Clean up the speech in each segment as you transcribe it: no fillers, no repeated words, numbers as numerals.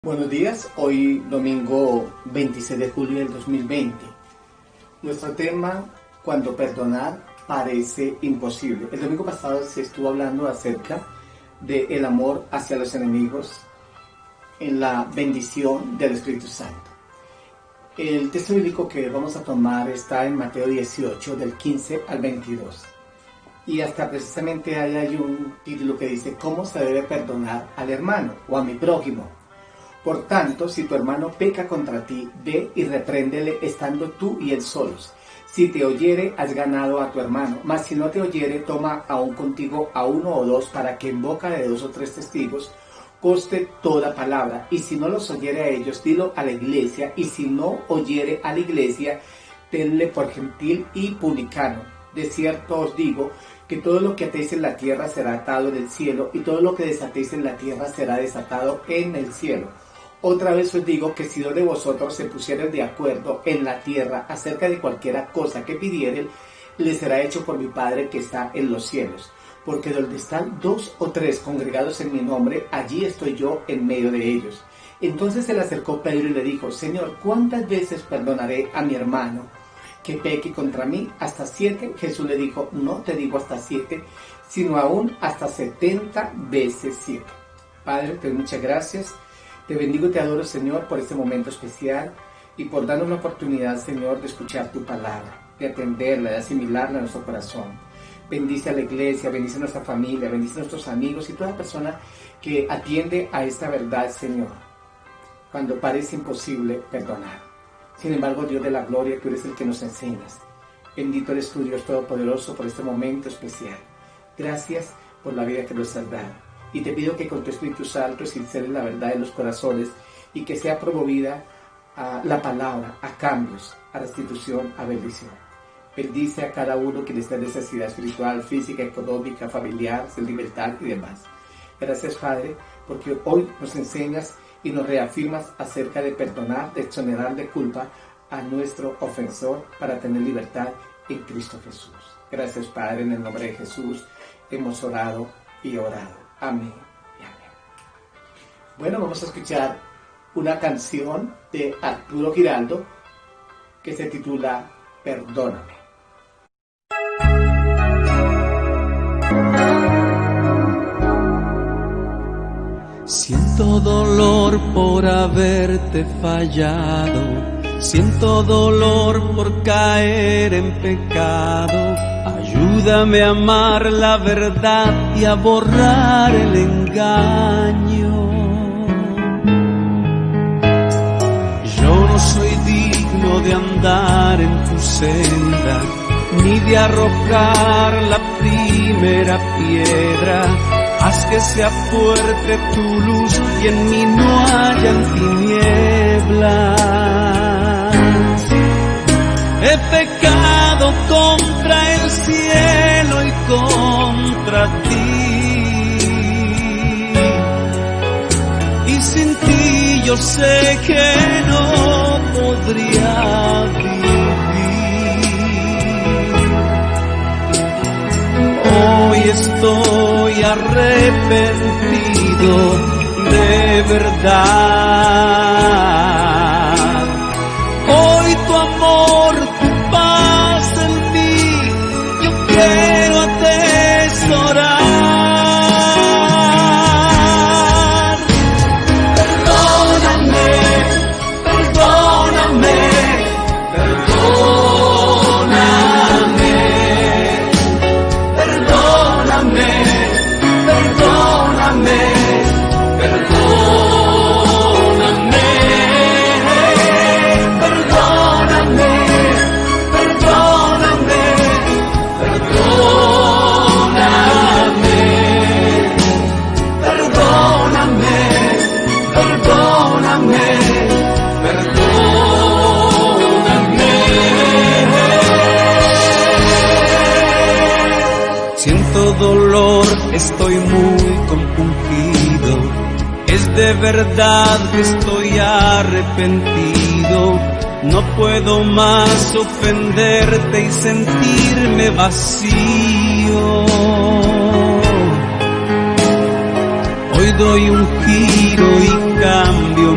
Buenos días, hoy domingo 26 de julio del 2020. Nuestro tema, cuando perdonar parece imposible. El domingo pasado se estuvo hablando acerca del amor hacia los enemigos en la bendición del Espíritu Santo. El texto bíblico que vamos a tomar está en Mateo 18, del 15 al 22. Y hasta precisamente ahí hay un título que dice, ¿cómo se debe perdonar al hermano o a mi prójimo? Por tanto, si tu hermano peca contra ti, ve y repréndele estando tú y él solos. Si te oyere, has ganado a tu hermano. Mas si no te oyere, toma aún contigo a uno o dos, para que en boca de 2 o 3 testigos conste toda palabra. Y si no los oyere a ellos, dilo a la iglesia. Y si no oyere a la iglesia, tenle por gentil y publicano. De cierto os digo que todo lo que atéis en la tierra será atado en el cielo, y todo lo que desatéis en la tierra será desatado en el cielo. Otra vez os digo que si 2 de vosotros se pusieren de acuerdo en la tierra acerca de cualquiera cosa que pidieren, les será hecho por mi Padre que está en los cielos. Porque donde están 2 o 3 congregados en mi nombre, allí estoy yo en medio de ellos. Entonces se le acercó Pedro y le dijo, Señor, ¿cuántas veces perdonaré a mi hermano que peque contra mí? ¿Hasta 7? Jesús le dijo, no te digo hasta 7, sino aún hasta 70 veces 7. Padre, te doy muchas gracias. Te bendigo y te adoro, Señor, por este momento especial y por darnos la oportunidad, Señor, de escuchar tu palabra, de atenderla, de asimilarla a nuestro corazón. Bendice a la iglesia, bendice a nuestra familia, bendice a nuestros amigos y toda persona que atiende a esta verdad, Señor, cuando parece imposible perdonar. Sin embargo, Dios de la gloria, tú eres el que nos enseñas. Bendito eres tú, Dios Todopoderoso, por este momento especial. Gracias por la vida que nos has dado. Y te pido que con tu Espíritu Santo sinceres la verdad en los corazones y que sea promovida la palabra a cambios, a restitución, a bendición. Bendice a cada uno que les dé necesidad espiritual, física, económica, familiar, sentimental y demás. Gracias, Padre, porque hoy nos enseñas y nos reafirmas acerca de perdonar, de exonerar de culpa a nuestro ofensor para tener libertad en Cristo Jesús. Gracias, Padre, en el nombre de Jesús hemos orado y orado. Amén y amén. Bueno, vamos a escuchar una canción de Arturo Giraldo que se titula Perdóname. Siento dolor por haberte fallado, siento dolor por caer en pecado. Ayúdame a amar la verdad y a borrar el engaño. Yo no soy digno de andar en tu senda, ni de arrojar la primera piedra. Haz que sea fuerte tu luz y en mí no hayan tinieblas. He pecado contra el cielo y contra ti, y sin ti yo sé que no podría vivir. Hoy estoy arrepentido de verdad. Hoy tu amor, tu paz en mí, yo quiero atesorar. Perdóname, perdóname, perdóname, perdóname, perdóname, dolor, estoy muy compungido, es de verdad que estoy arrepentido. No puedo más ofenderte y sentirme vacío. Hoy doy un giro y cambio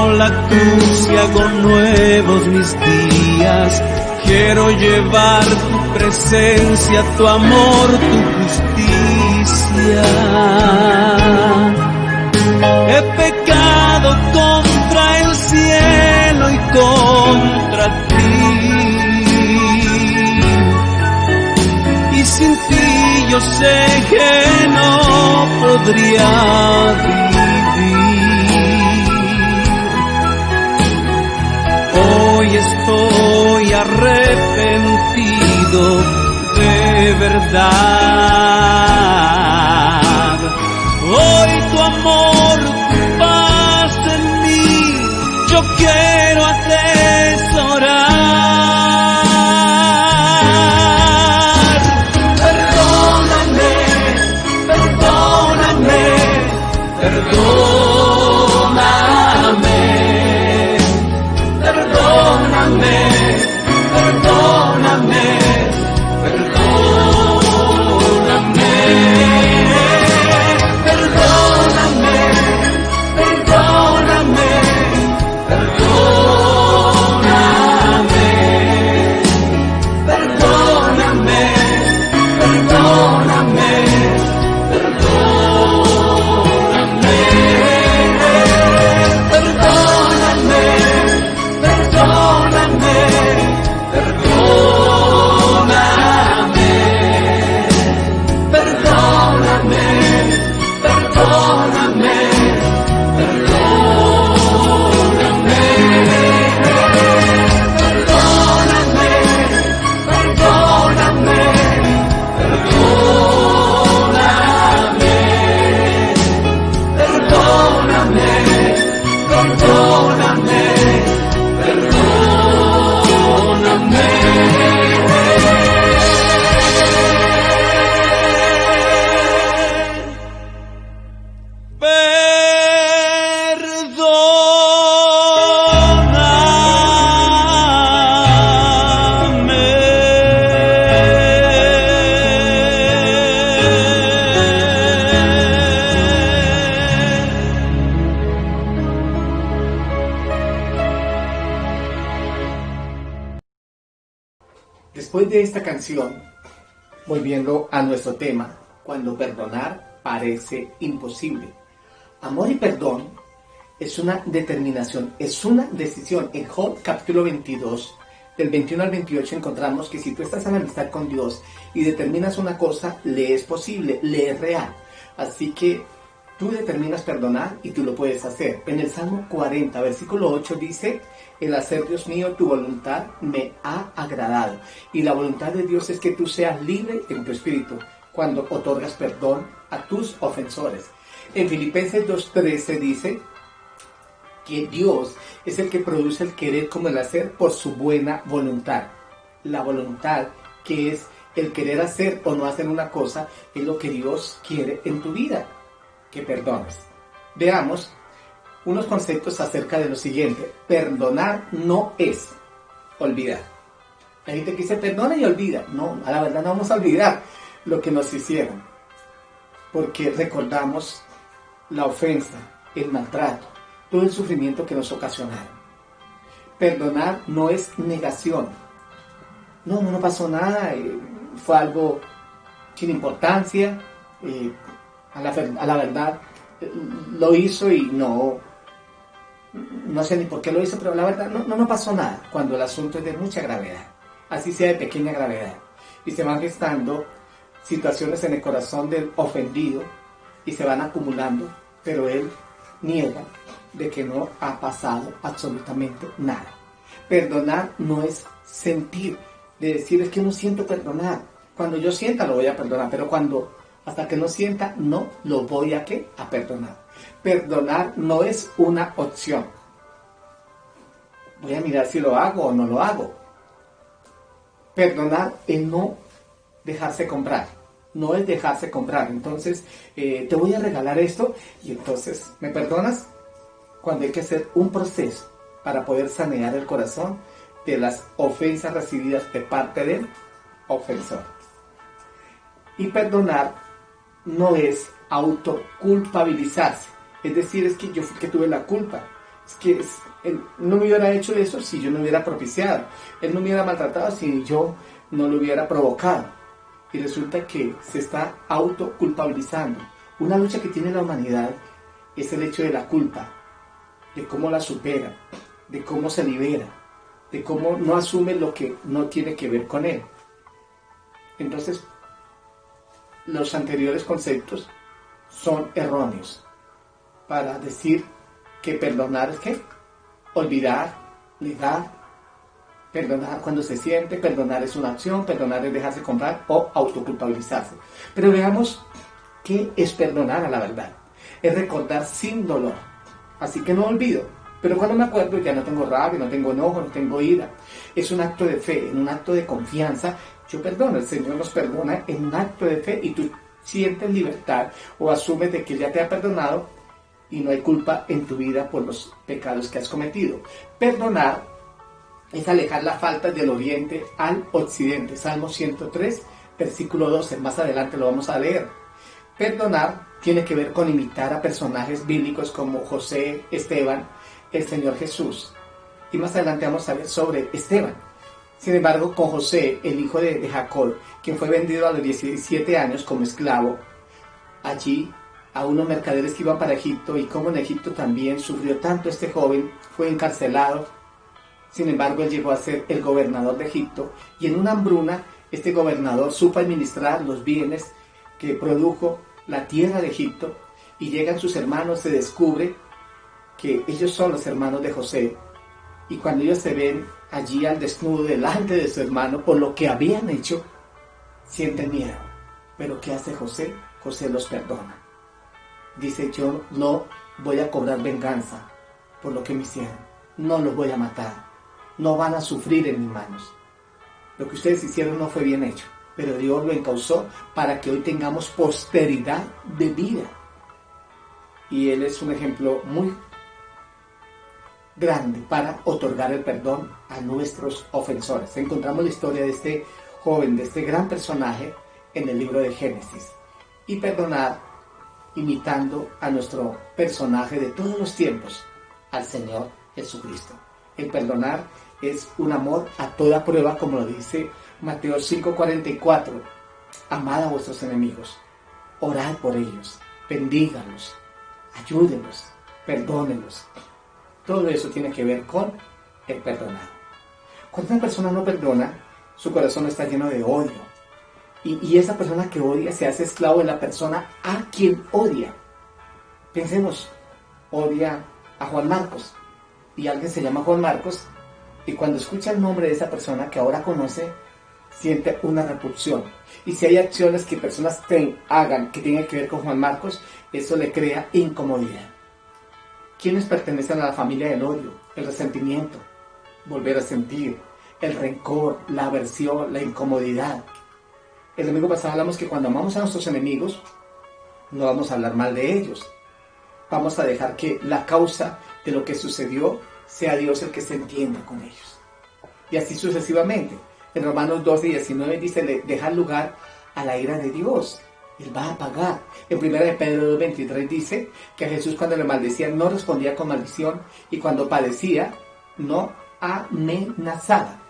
sola tú si hago nuevos mis días. Quiero llevar tu presencia, tu amor, tu justicia. He pecado contra el cielo y contra ti, y sin ti yo sé que no podría vivir. Hoy estoy arrepentido de verdad. Hoy tu amor, tu paz en mí, yo quiero atesorar. Perdóname, perdóname, perdóname, perdóname, perdóname, perdóname. Después de esta canción, volviendo a nuestro tema, cuando perdonar parece imposible. Amor y perdón es una determinación, es una decisión. En Job capítulo 22, del 21 al 28 encontramos que si tú estás en amistad con Dios y determinas una cosa, le es posible, le es real. Así que tú determinas perdonar y tú lo puedes hacer. En el Salmo 40, versículo 8 dice: el hacer, Dios mío, tu voluntad me ha agradado. Y la voluntad de Dios es que tú seas libre en tu espíritu cuando otorgas perdón a tus ofensores. En Filipenses 2:13 dice que Dios es el que produce el querer como el hacer por su buena voluntad. La voluntad, que es el querer hacer o no hacer una cosa, es lo que Dios quiere en tu vida, que perdones. Veamos unos conceptos acerca de lo siguiente. Perdonar no es olvidar. Hay gente que dice perdona y olvida. No, a la verdad no vamos a olvidar lo que nos hicieron, porque recordamos la ofensa, el maltrato, todo el sufrimiento que nos ocasionaron. Perdonar no es negación. No pasó nada, fue algo sin importancia, a la verdad lo hizo y no sé ni por qué lo hizo, pero la verdad no pasó nada, cuando el asunto es de mucha gravedad, así sea de pequeña gravedad, y se van gestando situaciones en el corazón del ofendido y se van acumulando, pero él niega de que no ha pasado absolutamente nada. Perdonar no es sentir, de decir es que no siento perdonar. Cuando yo sienta lo voy a perdonar, pero hasta que no sienta no lo voy a perdonar. Perdonar no es una opción. Voy a mirar si lo hago o no lo hago. Perdonar es no dejarse comprar. No es dejarse comprar. Entonces, te voy a regalar esto y entonces, ¿me perdonas? Cuando hay que hacer un proceso para poder sanear el corazón de las ofensas recibidas de parte del ofensor. Y perdonar no es autoculpabilizarse. Es decir, es que yo fui que tuve la culpa. Es que él no me hubiera hecho eso si yo no hubiera propiciado. Él no me hubiera maltratado si yo no lo hubiera provocado. Y resulta que se está autoculpabilizando. Una lucha que tiene la humanidad es el hecho de la culpa, de cómo la supera, de cómo se libera, de cómo no asume lo que no tiene que ver con él. Entonces, los anteriores conceptos son erróneos para decir que perdonar es ¿qué? Olvidar, negar, perdonar cuando se siente, perdonar es una acción, perdonar es dejarse comprar o autoculpabilizarse. Pero veamos qué es perdonar a la verdad. Es recordar sin dolor. Así que no olvido. Pero cuando me acuerdo ya no tengo rabia, no tengo enojo, no tengo ira. Es un acto de fe, en un acto de confianza. Yo perdono, el Señor nos perdona en un acto de fe y tú sientes libertad o asumes de que ya te ha perdonado y no hay culpa en tu vida por los pecados que has cometido. Perdonar es alejar la falta del oriente al occidente. Salmo 103, versículo 12. Más adelante lo vamos a leer. Perdonar tiene que ver con imitar a personajes bíblicos como José, Esteban, el Señor Jesús. Y más adelante vamos a ver sobre Esteban. Sin embargo, con José, el hijo de Jacob, quien fue vendido a los 17 años como esclavo, allí a unos mercaderes que iban para Egipto, y como en Egipto también sufrió tanto este joven, fue encarcelado. Sin embargo, él llegó a ser el gobernador de Egipto, y en una hambruna, este gobernador supo administrar los bienes que produjo la tierra de Egipto, y llegan sus hermanos, se descubre que ellos son los hermanos de José, y cuando ellos se ven allí al desnudo delante de su hermano por lo que habían hecho, sienten miedo. Pero ¿qué hace José? José los perdona. Dice, yo no voy a cobrar venganza por lo que me hicieron, no los voy a matar, no van a sufrir en mis manos. Lo que ustedes hicieron no fue bien hecho, pero Dios lo encauzó para que hoy tengamos posteridad de vida. Y Él es un ejemplo muy grande para otorgar el perdón a nuestros ofensores. Encontramos la historia de este joven, de este gran personaje en el libro de Génesis. Y perdonar imitando a nuestro personaje de todos los tiempos, al Señor Jesucristo. El perdonar es un amor a toda prueba, como lo dice Mateo 5:44. Amad a vuestros enemigos, orad por ellos, bendíganlos, ayúdenlos, perdónenlos. Todo eso tiene que ver con el perdonar. Cuando una persona no perdona, su corazón está lleno de odio. Y esa persona que odia se hace esclavo de la persona a quien odia. Pensemos, odia a Juan Marcos. Y alguien se llama Juan Marcos. Y cuando escucha el nombre de esa persona que ahora conoce, siente una repulsión. Y si hay acciones que personas hagan que tengan que ver con Juan Marcos, eso le crea incomodidad. ¿Quiénes pertenecen a la familia del odio? El resentimiento, volver a sentir, el rencor, la aversión, la incomodidad. El domingo pasado hablamos que cuando amamos a nuestros enemigos, no vamos a hablar mal de ellos. Vamos a dejar que la causa de lo que sucedió sea Dios el que se entienda con ellos. Y así sucesivamente. En Romanos 12:19 dice, dejar lugar a la ira de Dios. Él va a pagar. En 1 de Pedro 2:23 dice que a Jesús cuando le maldecían no respondía con maldición, y cuando padecía no amenazaba.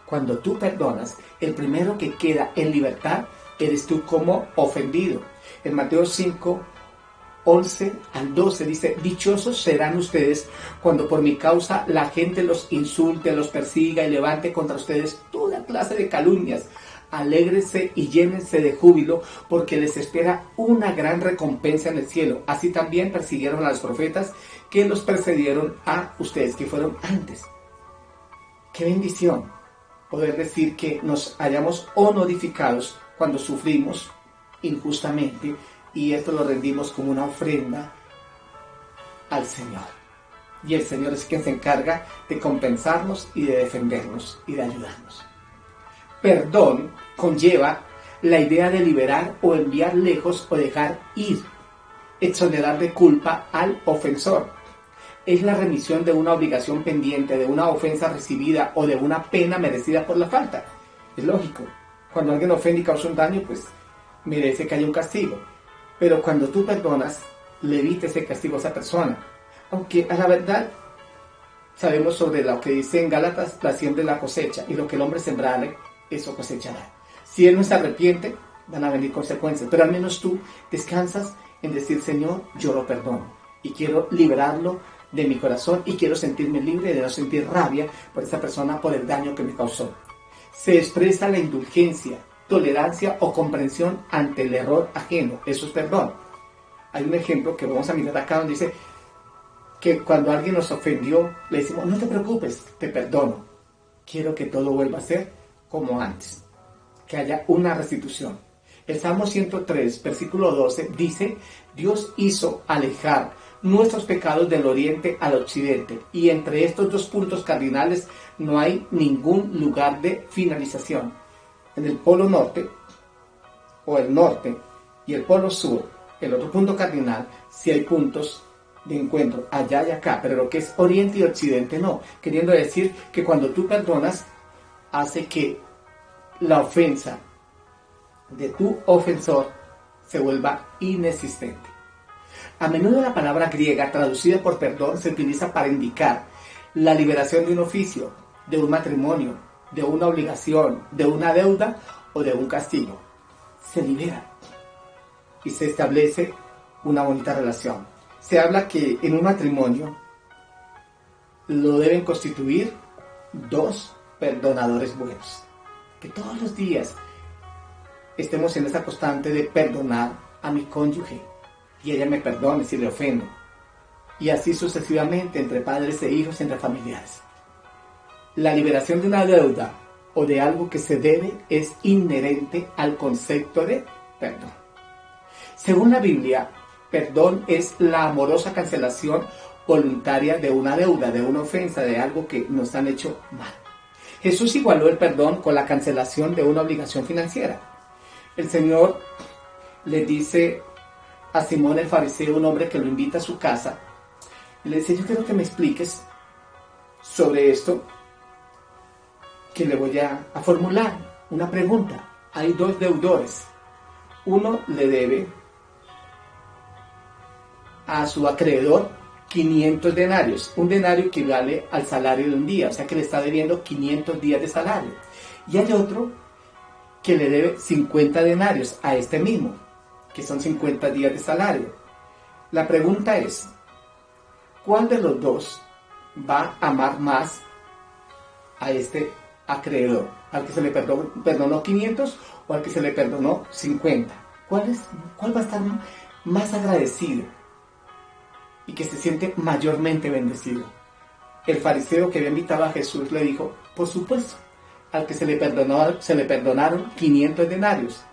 Cuando tú perdonas, el primero que queda en libertad eres tú como ofendido. En Mateo 5:11-12 dice, dichosos serán ustedes cuando por mi causa la gente los insulte, los persiga y levante contra ustedes toda clase de calumnias. Alégrense y llénense de júbilo, porque les espera una gran recompensa en el cielo. Así también persiguieron a los profetas que los precedieron a ustedes, que fueron antes. ¡Qué bendición! Poder decir que nos hayamos honorificados cuando sufrimos injustamente, y esto lo rendimos como una ofrenda al Señor. Y el Señor es quien se encarga de compensarnos y de defendernos y de ayudarnos. Perdón conlleva la idea de liberar o enviar lejos o dejar ir, exonerar de culpa al ofensor. Es la remisión de una obligación pendiente, de una ofensa recibida o de una pena merecida por la falta. Es lógico, cuando alguien ofende y causa un daño, pues merece que haya un castigo. Pero cuando tú perdonas, le evitas ese castigo a esa persona. Aunque a la verdad sabemos sobre lo que dice en Gálatas, la siembra y la cosecha, y lo que el hombre sembrare, eso cosechará. Si él no se arrepiente, van a venir consecuencias, pero al menos tú descansas en decir, Señor, yo lo perdono y quiero liberarlo de mi corazón y quiero sentirme libre de no sentir rabia por esa persona, por el daño que me causó. Se expresa la indulgencia, tolerancia o comprensión ante el error ajeno, eso es perdón. Hay un ejemplo que vamos a mirar acá donde dice que cuando alguien nos ofendió, le decimos, no te preocupes, te perdono, quiero que todo vuelva a ser como antes, que haya una restitución. El Salmo 103, versículo 12, dice, Dios hizo alejar nuestros pecados del oriente al occidente, y entre estos dos puntos cardinales no hay ningún lugar de finalización. En el polo norte, o el norte, y el polo sur, el otro punto cardinal, sí hay puntos de encuentro, allá y acá, pero lo que es oriente y occidente no, queriendo decir que cuando tú perdonas, hace que la ofensa de tu ofensor se vuelva inexistente. A menudo la palabra griega traducida por perdón se utiliza para indicar la liberación de un oficio, de un matrimonio, de una obligación, de una deuda o de un castigo. Se libera y se establece una bonita relación. Se habla que en un matrimonio lo deben constituir dos perdonadores buenos, que todos los días estemos en esa constante de perdonar a mi cónyuge y ella me perdone si le ofendo, y así sucesivamente entre padres e hijos, entre familiares. La liberación de una deuda o de algo que se debe es inherente al concepto de perdón. Según la Biblia, perdón es la amorosa cancelación voluntaria de una deuda, de una ofensa, de algo que nos han hecho mal. Jesús igualó el perdón con la cancelación de una obligación financiera. El Señor le dice a Simón el fariseo, un hombre que lo invita a su casa, y le dice, yo quiero que me expliques sobre esto que le voy a formular una pregunta. Hay dos deudores. Uno le debe a su acreedor 500 denarios. Un denario equivale al salario de un día, o sea que le está debiendo 500 días de salario. Y hay otro que le debe 50 denarios a este mismo, que son 50 días de salario. La pregunta es, ¿cuál de los dos va a amar más a este acreedor? ¿Al que se le perdonó 500 o al que se le perdonó 50? ¿Cuál va a estar más agradecido y que se siente mayormente bendecido? El fariseo que había invitado a Jesús le dijo, por supuesto, al que se le perdonaron 500 denarios.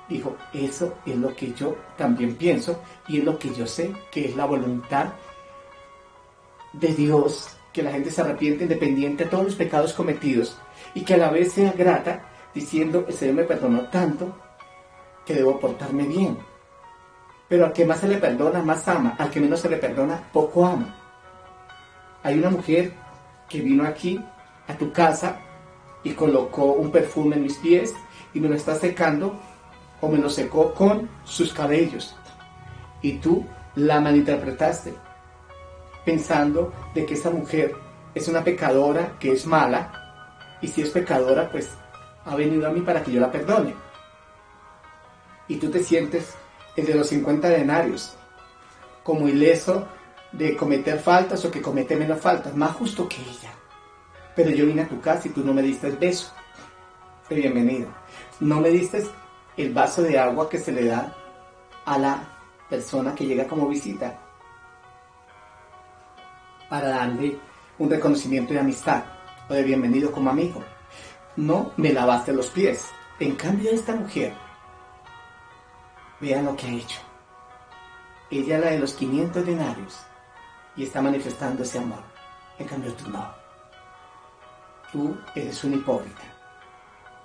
Dijo, eso es lo que yo también pienso y es lo que yo sé que es la voluntad de Dios, que la gente se arrepiente independiente de todos los pecados cometidos y que a la vez sea grata diciendo, el Señor me perdonó tanto que debo portarme bien. Pero al que más se le perdona, más ama. Al que menos se le perdona, poco ama. Hay una mujer que vino aquí a tu casa y colocó un perfume en mis pies y me lo está secando o me lo secó con sus cabellos. Y tú la malinterpretaste, pensando de que esa mujer es una pecadora, que es mala, y si es pecadora, pues ha venido a mí para que yo la perdone. Y tú te sientes el de los 50 denarios, como ileso de cometer faltas o que comete menos faltas, más justo que ella. Pero yo vine a tu casa y tú no me diste el beso de bienvenido. No me diste el vaso de agua que se le da a la persona que llega como visita para darle un reconocimiento de amistad o de bienvenido como amigo. No me lavaste los pies. En cambio, esta mujer, vean lo que ha hecho. Ella la de los 500 denarios y está manifestando ese amor. En cambio, tú no. Tú eres un hipócrita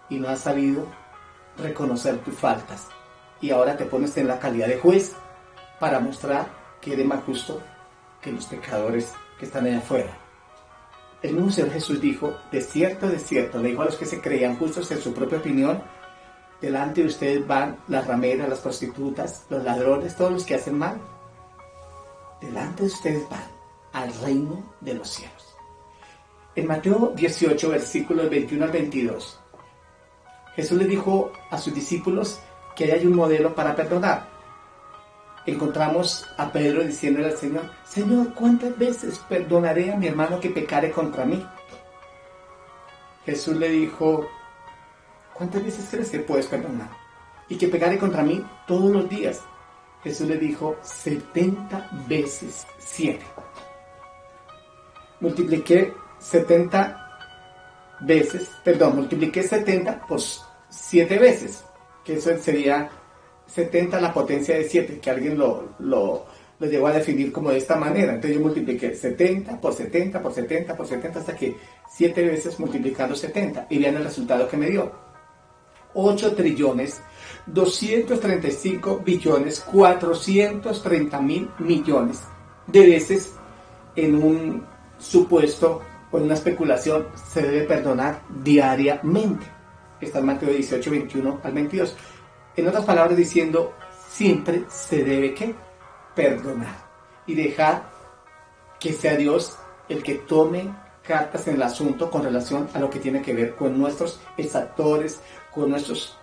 y no has sabido reconocer tus faltas y ahora te pones en la calidad de juez para mostrar que eres más justo que los pecadores que están allá afuera. El mismo Señor Jesús dijo, de cierto, le dijo a los que se creían justos en su propia opinión, delante de ustedes van las rameras, las prostitutas, los ladrones, todos los que hacen mal. delante de ustedes van al reino de los cielos. En Mateo 18, versículos 21 al 22, Jesús le dijo a sus discípulos que ahí hay un modelo para perdonar. Encontramos a Pedro diciéndole al Señor: Señor, ¿cuántas veces perdonaré a mi hermano que pecare contra mí? Jesús le dijo: ¿cuántas veces crees que puedes perdonar? Y que pecare contra mí todos los días. Jesús le dijo 70 veces 7. Multipliqué 70 por 7 veces, que eso sería 70 a la potencia de 7, que alguien lo llegó a definir como de esta manera. Entonces yo multipliqué 70 por 70 por 70 por 70 hasta que 7 veces multiplicando 70, y vean el resultado que me dio: 8 trillones 235 billones 430 mil millones de veces en un supuesto o en una especulación se debe perdonar diariamente. Está en Mateo 18, 21 al 22. En otras palabras, diciendo, siempre se debe ¿qué? Perdonar y dejar que sea Dios el que tome cartas en el asunto con relación a lo que tiene que ver con nuestros exactores, con nuestros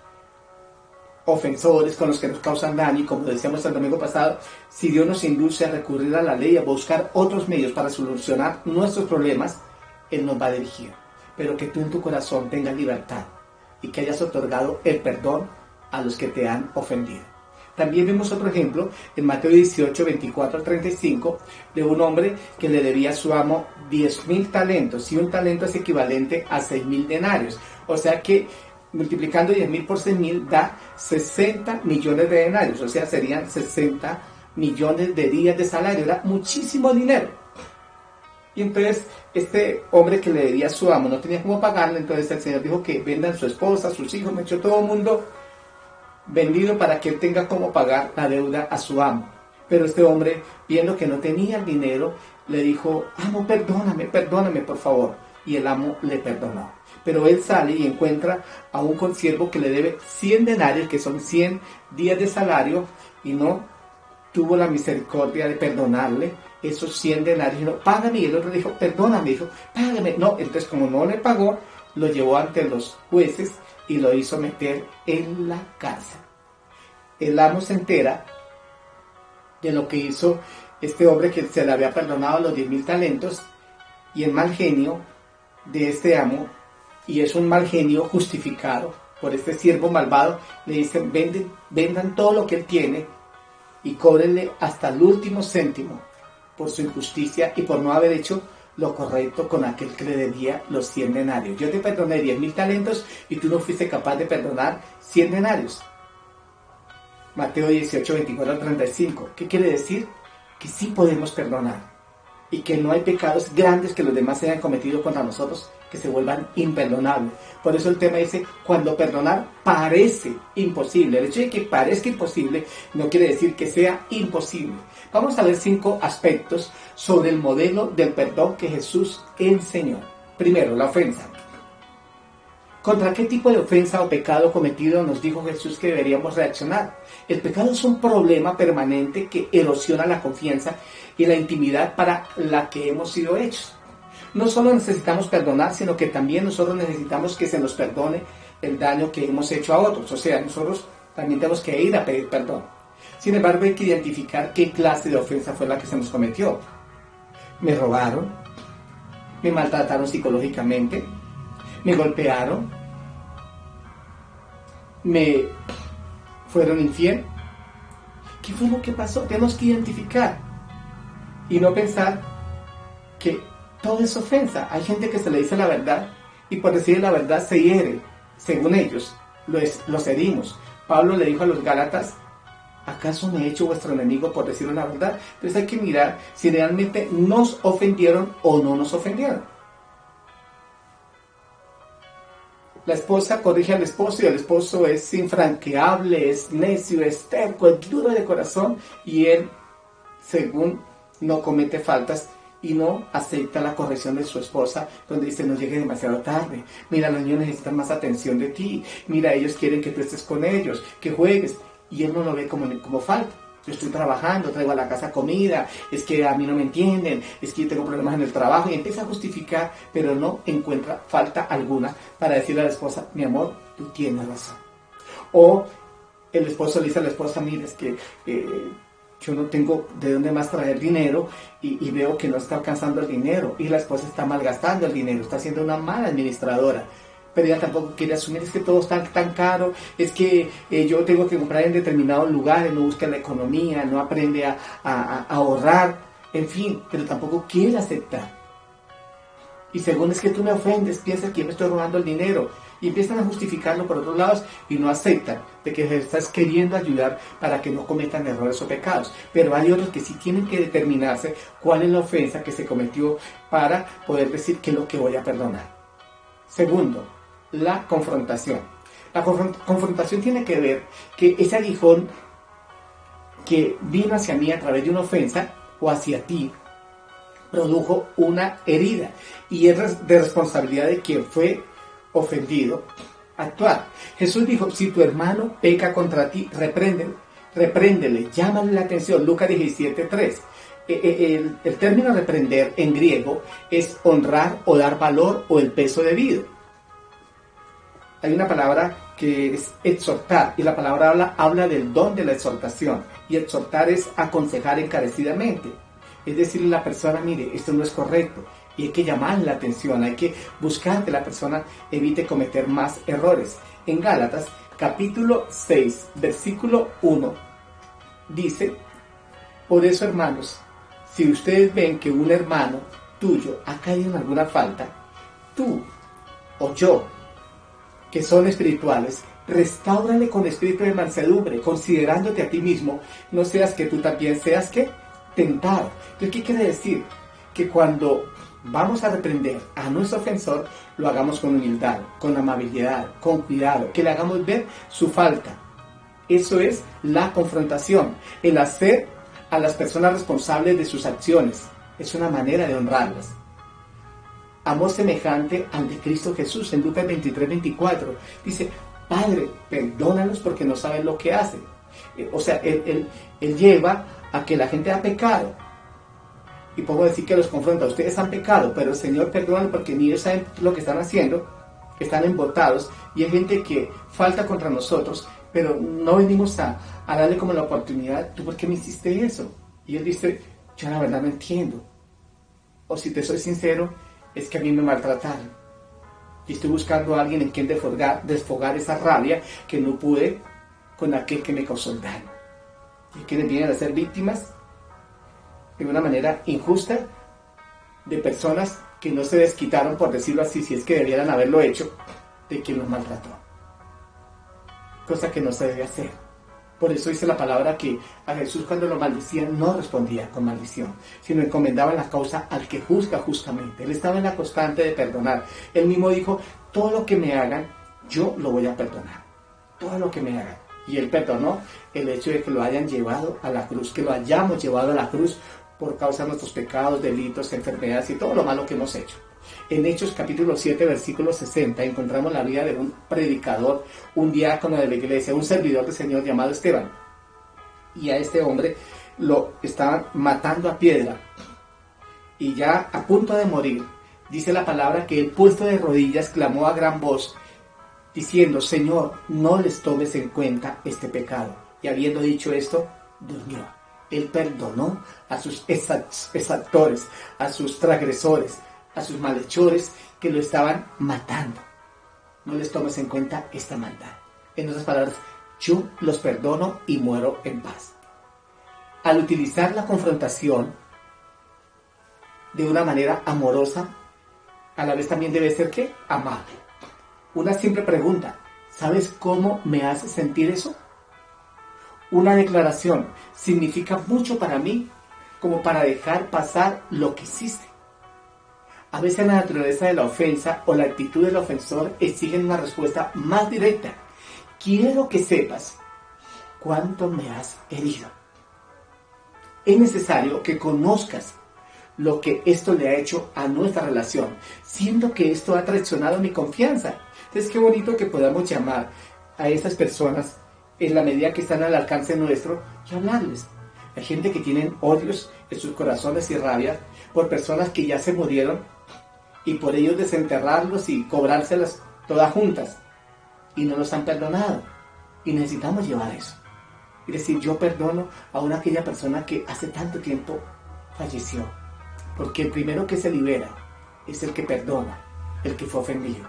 ofensores, con los que nos causan daño. Y como decíamos el domingo pasado, si Dios nos induce a recurrir a la ley, a buscar otros medios para solucionar nuestros problemas, Él nos va a dirigir. Pero que tú en tu corazón tengas libertad y que hayas otorgado el perdón a los que te han ofendido. También vemos otro ejemplo en Mateo 18, 24 al 35, de un hombre que le debía a su amo 10,000 talentos, y un talento es equivalente a 6,000 denarios. O sea que multiplicando 10,000 por 6,000 da 60 millones de denarios, o sea, serían 60 millones de días de salario. Era muchísimo dinero. Y entonces este hombre que le debía a su amo no tenía cómo pagarle. Entonces el Señor dijo que vendan su esposa, sus hijos, me echó todo el mundo vendido para que él tenga cómo pagar la deuda a su amo. Pero este hombre, viendo que no tenía el dinero, le dijo: amo, perdóname por favor. Y el amo le perdonó. Pero él sale y encuentra a un consiervo que le debe 100 denarios, que son 100 días de salario, y no tuvo la misericordia de perdonarle esos 100 denarios. No, págame. Y el otro dijo: perdóname, dijo, págame. No, entonces como no le pagó, lo llevó ante los jueces y lo hizo meter en la cárcel. El amo se entera de lo que hizo este hombre que se le había perdonado los 10,000 talentos, y el mal genio de este amo, y es un mal genio justificado por este siervo malvado, le dicen: vendan todo lo que él tiene y cóbrenle hasta el último céntimo por su injusticia y por no haber hecho lo correcto con aquel que le debía los 100 denarios. Yo te perdoné 10,000 talentos y tú no fuiste capaz de perdonar 100 denarios. Mateo 18, 24 al 35. ¿Qué quiere decir? Que sí podemos perdonar y que no hay pecados grandes que los demás hayan cometido contra nosotros que se vuelvan imperdonables. Por eso el tema dice: cuando perdonar parece imposible. El hecho de que parezca imposible no quiere decir que sea imposible. Vamos a ver 5 aspectos sobre el modelo del perdón que Jesús enseñó. Primero, la ofensa. ¿Contra qué tipo de ofensa o pecado cometido nos dijo Jesús que deberíamos reaccionar? El pecado es un problema permanente que erosiona la confianza y la intimidad para la que hemos sido hechos. No solo necesitamos perdonar, sino que también nosotros necesitamos que se nos perdone el daño que hemos hecho a otros. O sea, nosotros también tenemos que ir a pedir perdón. Sin embargo, hay que identificar qué clase de ofensa fue la que se nos cometió. Me robaron, me maltrataron psicológicamente, me golpearon, me fueron infiel. ¿Qué fue lo que pasó? Tenemos que identificar y no pensar que todo es ofensa. Hay gente que se le dice la verdad y por decir la verdad se hiere. Según ellos, los herimos. Pablo le dijo a los Gálatas: ¿acaso me he hecho vuestro enemigo por decir la verdad? Entonces hay que mirar si realmente nos ofendieron o no nos ofendieron. La esposa corrige al esposo y el esposo es infranqueable, es necio, es terco, es duro de corazón, y él, según, no comete faltas y no acepta la corrección de su esposa, donde dice: no llegues demasiado tarde, mira, los niños necesitan más atención de ti, mira, ellos quieren que tú estés con ellos, que juegues, y él no lo ve como falta. Yo estoy trabajando, traigo a la casa comida, es que a mí no me entienden, es que yo tengo problemas en el trabajo, y empieza a justificar, pero no encuentra falta alguna para decirle a la esposa, mi amor, tú tienes razón. O el esposo le dice a la esposa, mira, es que yo no tengo de dónde más traer dinero y veo que no está alcanzando el dinero, y la esposa está malgastando el dinero, está siendo una mala administradora. Pero ella tampoco quiere asumir, es que todo está tan caro, es que yo tengo que comprar en determinados lugares, no busca la economía, no aprende a ahorrar, en fin, pero tampoco quiere aceptar. Y segundo, es que tú me ofendes, piensas que yo me estoy robando el dinero, y empiezan a justificarlo por otros lados y no aceptan de que se estás queriendo ayudar para que no cometan errores o pecados. Pero hay otros que sí tienen que determinarse cuál es la ofensa que se cometió para poder decir qué es lo que voy a perdonar. Segundo, la confrontación. La confrontación tiene que ver que ese aguijón que vino hacia mí a través de una ofensa o hacia ti produjo una herida y es de responsabilidad de quien fue ofendido actuar. Jesús dijo, si tu hermano peca contra ti, repréndele, llámale la atención. Lucas 17:3. El término reprender en griego es honrar o dar valor o el peso debido. Hay una palabra que es exhortar, y la palabra habla del don de la exhortación, y exhortar es aconsejar encarecidamente, es decirle a la persona, mire, esto no es correcto, y hay que llamarle la atención, hay que buscar que la persona evite cometer más errores. En Gálatas, capítulo 6, versículo 1, dice, por eso, hermanos, si ustedes ven que un hermano tuyo ha caído en alguna falta, tú o yo, que son espirituales, restáurale con espíritu de mansedumbre, considerándote a ti mismo, no seas que tú también seas ¿qué? Tentado. Entonces, ¿qué quiere decir? Que cuando vamos a reprender a nuestro ofensor, lo hagamos con humildad, con amabilidad, con cuidado, que le hagamos ver su falta. Eso es la confrontación, el hacer a las personas responsables de sus acciones. Es una manera de honrarlas. Amor semejante al de Cristo Jesús. En Lucas 23:24 dice, Padre, perdónalos porque no saben lo que hacen. O sea, él lleva a que la gente ha pecado. Y puedo decir que los confronta, ustedes han pecado, pero el Señor perdona porque ni ellos saben lo que están haciendo, están embotados, y hay gente que falta contra nosotros, pero no venimos a darle como la oportunidad, ¿tú por qué me hiciste eso? Y él dice, yo la verdad no entiendo. O si te soy sincero, es que a mí me maltrataron. Y estoy buscando a alguien en quien desfogar esa rabia que no pude con aquel que me causó el daño. Y quienes vienen a ser víctimas de una manera injusta de personas que no se desquitaron, por decirlo así, si es que debieran haberlo hecho, de quien los maltrató. Cosa que no se debe hacer. Por eso dice la palabra que a Jesús cuando lo maldecían no respondía con maldición, sino encomendaba la causa al que juzga justamente. Él estaba en la constante de perdonar. Él mismo dijo, todo lo que me hagan, yo lo voy a perdonar. Todo lo que me hagan. Y él perdonó el hecho de que lo hayan llevado a la cruz, que lo hayamos llevado a la cruz por causa de nuestros pecados, delitos, enfermedades y todo lo malo que hemos hecho. En Hechos capítulo 7, versículo 60, encontramos la vida de un predicador, un diácono de la iglesia, un servidor del Señor llamado Esteban. Y a este hombre lo estaban matando a piedra. Y ya a punto de morir, dice la palabra que él, puesto de rodillas, clamó a gran voz, diciendo, Señor, no les tomes en cuenta este pecado. Y habiendo dicho esto, durmió. Él perdonó a sus exactores, a sus transgresores, a sus malhechores que lo estaban matando. No les tomes en cuenta esta maldad. En otras palabras, yo los perdono y muero en paz. Al utilizar la confrontación de una manera amorosa, a la vez también debe ser ¿qué? Amable. Una simple pregunta, ¿sabes cómo me hace sentir eso? Una declaración significa mucho para mí como para dejar pasar lo que hiciste. A veces la naturaleza de la ofensa o la actitud del ofensor exigen una respuesta más directa. Quiero que sepas cuánto me has herido. Es necesario que conozcas lo que esto le ha hecho a nuestra relación, siendo que esto ha traicionado mi confianza. Entonces, qué bonito que podamos llamar a esas personas en la medida que están al alcance nuestro y hablarles. Hay gente que tiene odios en sus corazones y rabia por personas que ya se murieron y por ellos desenterrarlos y cobrárselas todas juntas y no los han perdonado. Y necesitamos llevar eso. Y decir, yo perdono a una aquella persona que hace tanto tiempo falleció. Porque el primero que se libera es el que perdona, el que fue ofendido.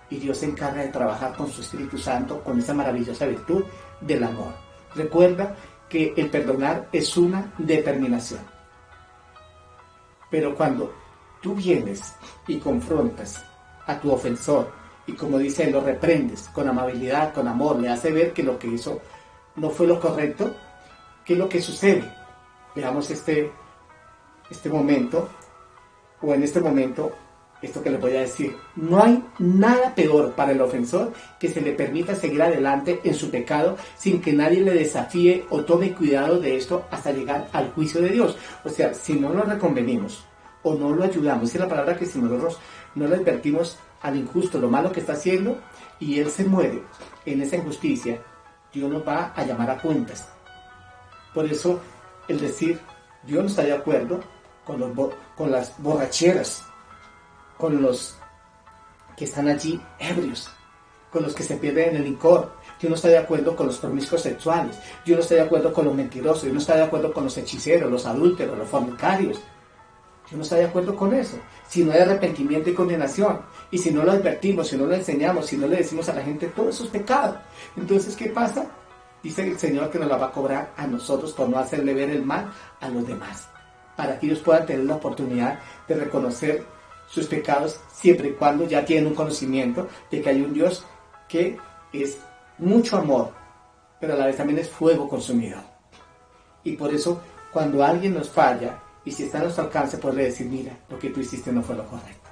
Y Dios se encarga de trabajar con su Espíritu Santo, con esa maravillosa virtud del amor. Recuerda que el perdonar es una determinación. Pero cuando tú vienes y confrontas a tu ofensor, y como dice, lo reprendes con amabilidad, con amor, le hace ver que lo que hizo no fue lo correcto, ¿qué es lo que sucede? Veamos este momento, o en este momento, esto que les voy a decir. No hay nada peor para el ofensor que se le permita seguir adelante en su pecado sin que nadie le desafíe o tome cuidado de esto hasta llegar al juicio de Dios. O sea, si no lo reconvenimos o no lo ayudamos, es la palabra que si nosotros no le advertimos al injusto lo malo que está haciendo y él se muere en esa injusticia, Dios nos va a llamar a cuentas. Por eso el decir, Dios no está de acuerdo con las borracheras, con los que están allí ebrios, con los que se pierden en el licor. Dios no está de acuerdo con los promiscuos sexuales. Dios no está de acuerdo con los mentirosos. Dios no está de acuerdo con los hechiceros, los adúlteros, los fornicarios. Dios no está de acuerdo con eso. Si no hay arrepentimiento y condenación, y si no lo advertimos, si no lo enseñamos, si no le decimos a la gente todos esos pecados, entonces ¿qué pasa? Dice el Señor que nos la va a cobrar a nosotros por no hacerle ver el mal a los demás, para que ellos puedan tener la oportunidad de reconocer sus pecados siempre y cuando ya tienen un conocimiento de que hay un Dios que es mucho amor, pero a la vez también es fuego consumidor. Y por eso cuando alguien nos falla, y si está a nuestro alcance, poderle decir, mira, lo que tú hiciste no fue lo correcto.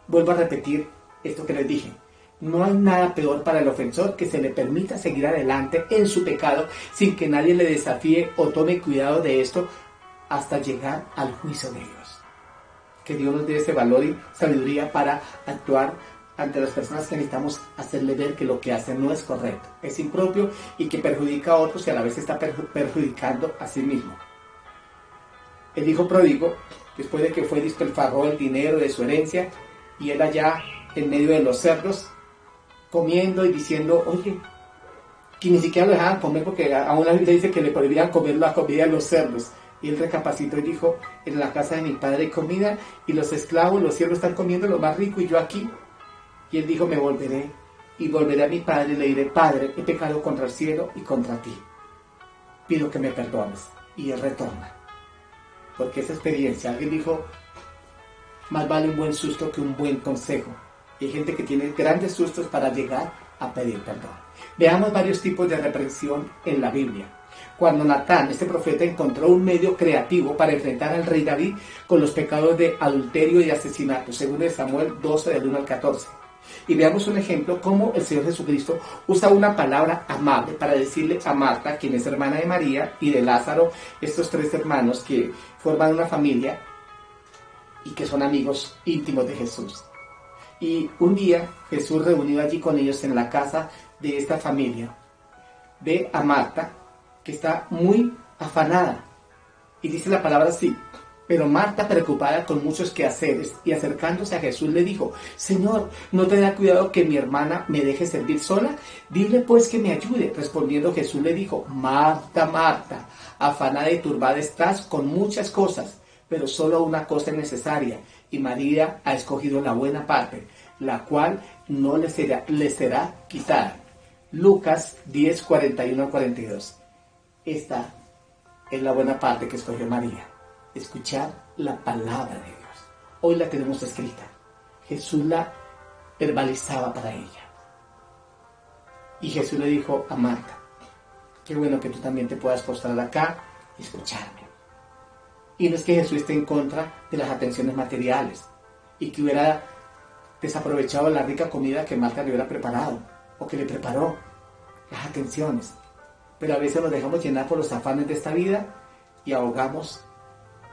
Vuelvo a repetir esto que les dije. No hay nada peor para el ofensor que se le permita seguir adelante en su pecado sin que nadie le desafíe o tome cuidado de esto hasta llegar al juicio de Dios. Que Dios nos dé ese valor y sabiduría para actuar ante las personas que necesitamos hacerle ver que lo que hacen no es correcto, es impropio y que perjudica a otros y a la vez está perjudicando a sí mismo. El hijo pródigo, después de que fue despilfarró el dinero de su herencia, y él allá en medio de los cerdos, comiendo y diciendo, oye, que ni siquiera lo dejaban comer porque aún la Biblia dice que le prohibían comer la comida de los cerdos. Y él recapacitó y dijo, en la casa de mi padre hay comida, y los esclavos, los siervos están comiendo lo más rico, y yo aquí. Y él dijo, me volveré, y volveré a mi padre, y le diré, Padre, he pecado contra el cielo y contra ti. Pido que me perdones. Y él retorna. Porque esa experiencia, alguien dijo, más vale un buen susto que un buen consejo. Y hay gente que tiene grandes sustos para llegar a pedir perdón. Veamos varios tipos de reprensión en la Biblia. Cuando Natán, este profeta, encontró un medio creativo para enfrentar al rey David con los pecados de adulterio y asesinato, según de Samuel 12, del 1 al 14. Y veamos un ejemplo cómo el Señor Jesucristo usa una palabra amable para decirle a Marta, quien es hermana de María, y de Lázaro, estos tres hermanos que forman una familia y que son amigos íntimos de Jesús. Y un día Jesús, reunido allí con ellos en la casa de esta familia, ve a Marta que está muy afanada y dice la palabra así: pero Marta, preocupada con muchos quehaceres y acercándose a Jesús, le dijo: Señor, ¿no te da cuidado que mi hermana me deje servir sola? Dile pues que me ayude. Respondiendo Jesús le dijo: Marta, Marta, afanada y turbada estás con muchas cosas, pero solo una cosa es necesaria, y María ha escogido la buena parte, la cual no le será quitada. Lucas 10, 41 al 42. Esta es la buena parte que escogió María: escuchar la palabra de Dios. Hoy la tenemos escrita. Jesús la verbalizaba para ella. Y Jesús le dijo a Marta: qué bueno que tú también te puedas postrar acá y escucharme. Y no es que Jesús esté en contra de las atenciones materiales y que hubiera desaprovechado la rica comida que Marta le hubiera preparado o que le preparó, las atenciones. Pero a veces nos dejamos llenar por los afanes de esta vida y ahogamos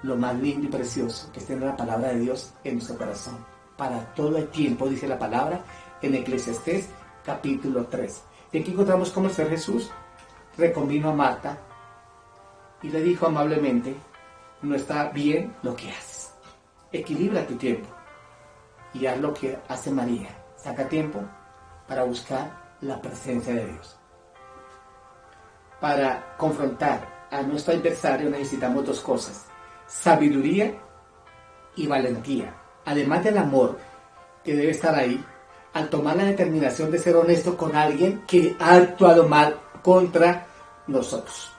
lo más lindo y precioso, que es tener la palabra de Dios en nuestro corazón. Para todo el tiempo, dice la palabra en Eclesiastés capítulo 3. Y aquí encontramos cómo el Señor Jesús reconvino a Marta y le dijo amablemente, no está bien lo que haces. Equilibra tu tiempo y haz lo que hace María. Saca tiempo para buscar la presencia de Dios. Para confrontar a nuestro adversario necesitamos dos cosas: sabiduría y valentía. Además del amor que debe estar ahí, al tomar la determinación de ser honesto con alguien que ha actuado mal contra nosotros.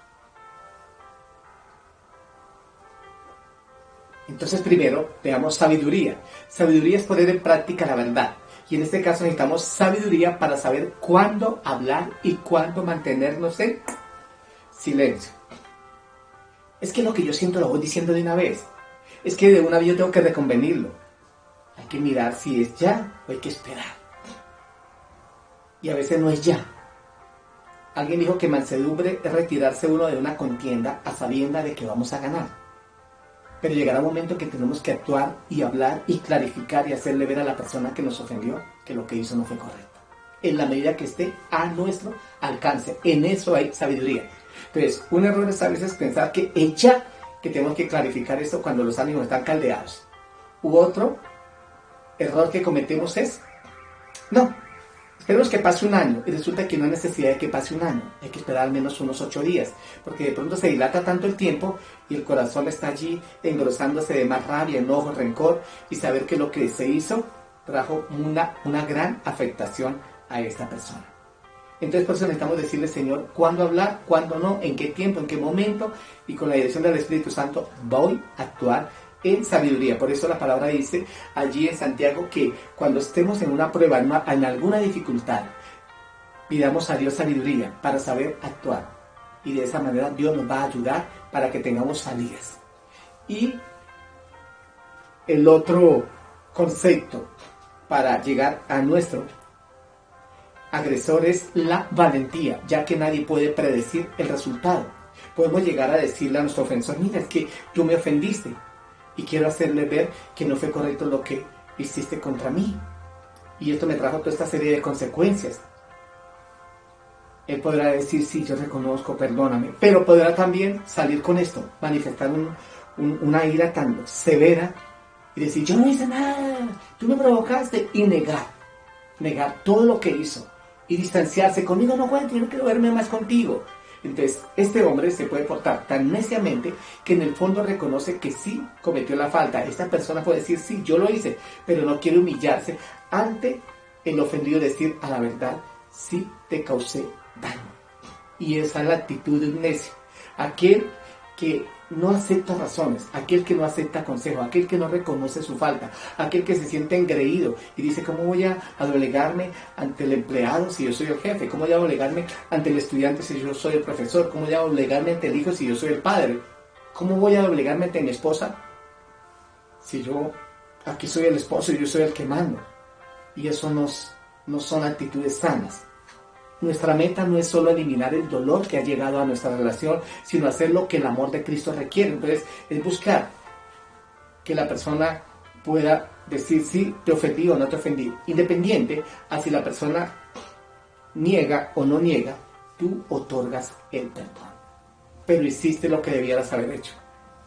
Entonces, primero, veamos sabiduría. Sabiduría es poner en práctica la verdad. Y en este caso necesitamos sabiduría para saber cuándo hablar y cuándo mantenernos en silencio. Es que lo que yo siento lo voy diciendo de una vez. Es que de una vez yo tengo que reconvenirlo. Hay que mirar si es ya o hay que esperar. Y a veces no es ya. Alguien dijo que mansedumbre es retirarse uno de una contienda a sabienda de que vamos a ganar. Pero llegará un momento en que tenemos que actuar y hablar y clarificar y hacerle ver a la persona que nos ofendió que lo que hizo no fue correcto. En la medida que esté a nuestro alcance. En eso hay sabiduría. Entonces, un error es a veces pensar que que tenemos que clarificar esto cuando los ánimos están caldeados. U otro error que cometemos es, no, esperemos que pase un año, y resulta que no hay necesidad de que pase un año, hay que esperar al menos unos 8 días, porque de pronto se dilata tanto el tiempo y el corazón está allí engrosándose de más rabia, enojo, rencor, y saber que lo que se hizo trajo una gran afectación a esta persona. Entonces por eso necesitamos decirle, Señor, cuándo hablar, cuándo no, en qué tiempo, en qué momento, y con la dirección del Espíritu Santo voy a actuar en sabiduría. Por eso la palabra dice allí en Santiago que cuando estemos en una prueba, en alguna dificultad, pidamos a Dios sabiduría para saber actuar. Y de esa manera Dios nos va a ayudar para que tengamos salidas. Y el otro concepto para llegar a nuestro agresor es la valentía, ya que nadie puede predecir el resultado. Podemos llegar a decirle a nuestro ofensor, mira, es que tú me ofendiste y quiero hacerle ver que no fue correcto lo que hiciste contra mí. Y esto me trajo toda esta serie de consecuencias. Él podrá decir, sí, yo reconozco, perdóname. Pero podrá también salir con esto, manifestar una ira tan severa y decir, yo no hice nada, tú me provocaste. Y negar todo lo que hizo. Y distanciarse, conmigo no cuenta, yo no quiero verme más contigo. Entonces, este hombre se puede portar tan neciamente que en el fondo reconoce que sí cometió la falta. Esta persona puede decir, sí, yo lo hice, pero no quiere humillarse ante el ofendido, decir a la verdad, sí te causé daño. Y esa es la actitud de un necio. Aquel que no acepta razones, aquel que no acepta consejo, aquel que no reconoce su falta, aquel que se siente engreído y dice, ¿cómo voy a doblegarme ante el empleado si yo soy el jefe? ¿Cómo voy a doblegarme ante el estudiante si yo soy el profesor? ¿Cómo voy a doblegarme ante el hijo si yo soy el padre? ¿Cómo voy a doblegarme ante mi esposa si yo aquí soy el esposo y yo soy el que mando? Y eso no son actitudes sanas. Nuestra meta no es solo eliminar el dolor que ha llegado a nuestra relación, sino hacer lo que el amor de Cristo requiere. Entonces, es buscar que la persona pueda decir sí, te ofendí o no te ofendí. Independiente a si la persona niega o no niega, tú otorgas el perdón. Pero hiciste lo que debieras haber hecho.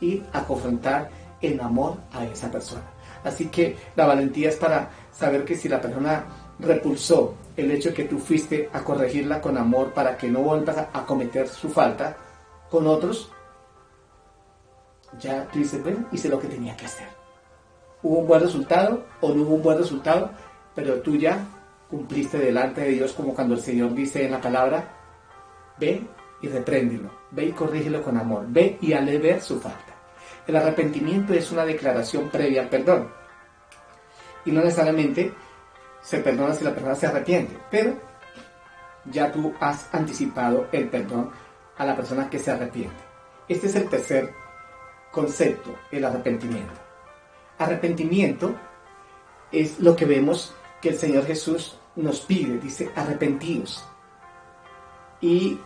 Ir a confrontar en amor a esa persona. Así que la valentía es para saber que si la persona repulsó el hecho de que tú fuiste a corregirla con amor para que no vuelvas a cometer su falta con otros, ya tú dices, bueno, hice lo que tenía que hacer. ¿Hubo un buen resultado o no hubo un buen resultado? Pero tú ya cumpliste delante de Dios, como cuando el Señor dice en la palabra, ve y repréndelo, ve y corrígelo con amor, ve y hazle ver su falta. El arrepentimiento es una declaración previa al perdón. Y no necesariamente se perdona si la persona se arrepiente, pero ya tú has anticipado el perdón a la persona que se arrepiente. Este es el tercer concepto, el arrepentimiento. Arrepentimiento es lo que vemos que el Señor Jesús nos pide, dice arrepentíos. Y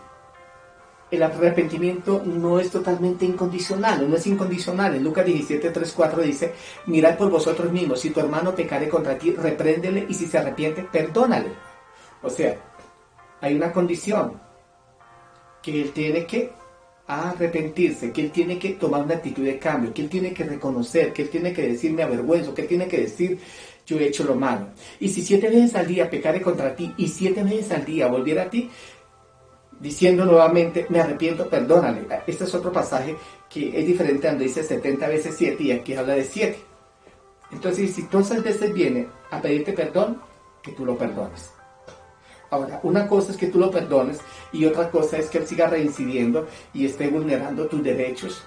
el arrepentimiento no es totalmente incondicional, no es incondicional. En Lucas 17, 3, 4 dice, mirad por vosotros mismos, si tu hermano pecare contra ti, repréndele, y si se arrepiente, perdónale. O sea, hay una condición, que él tiene que a arrepentirse, que él tiene que tomar una actitud de cambio, que él tiene que reconocer, que él tiene que decir me avergüenzo, que él tiene que decir yo he hecho lo malo. Y si 7 veces al día pecare contra ti y 7 veces al día volviera a ti, diciendo nuevamente me arrepiento, perdónale. Este es otro pasaje que es diferente donde dice 70 veces 7 y aquí habla de 7. Entonces, si todas esas veces viene a pedirte perdón, que tú lo perdones. Ahora, una cosa es que tú lo perdones y otra cosa es que él siga reincidiendo y esté vulnerando tus derechos,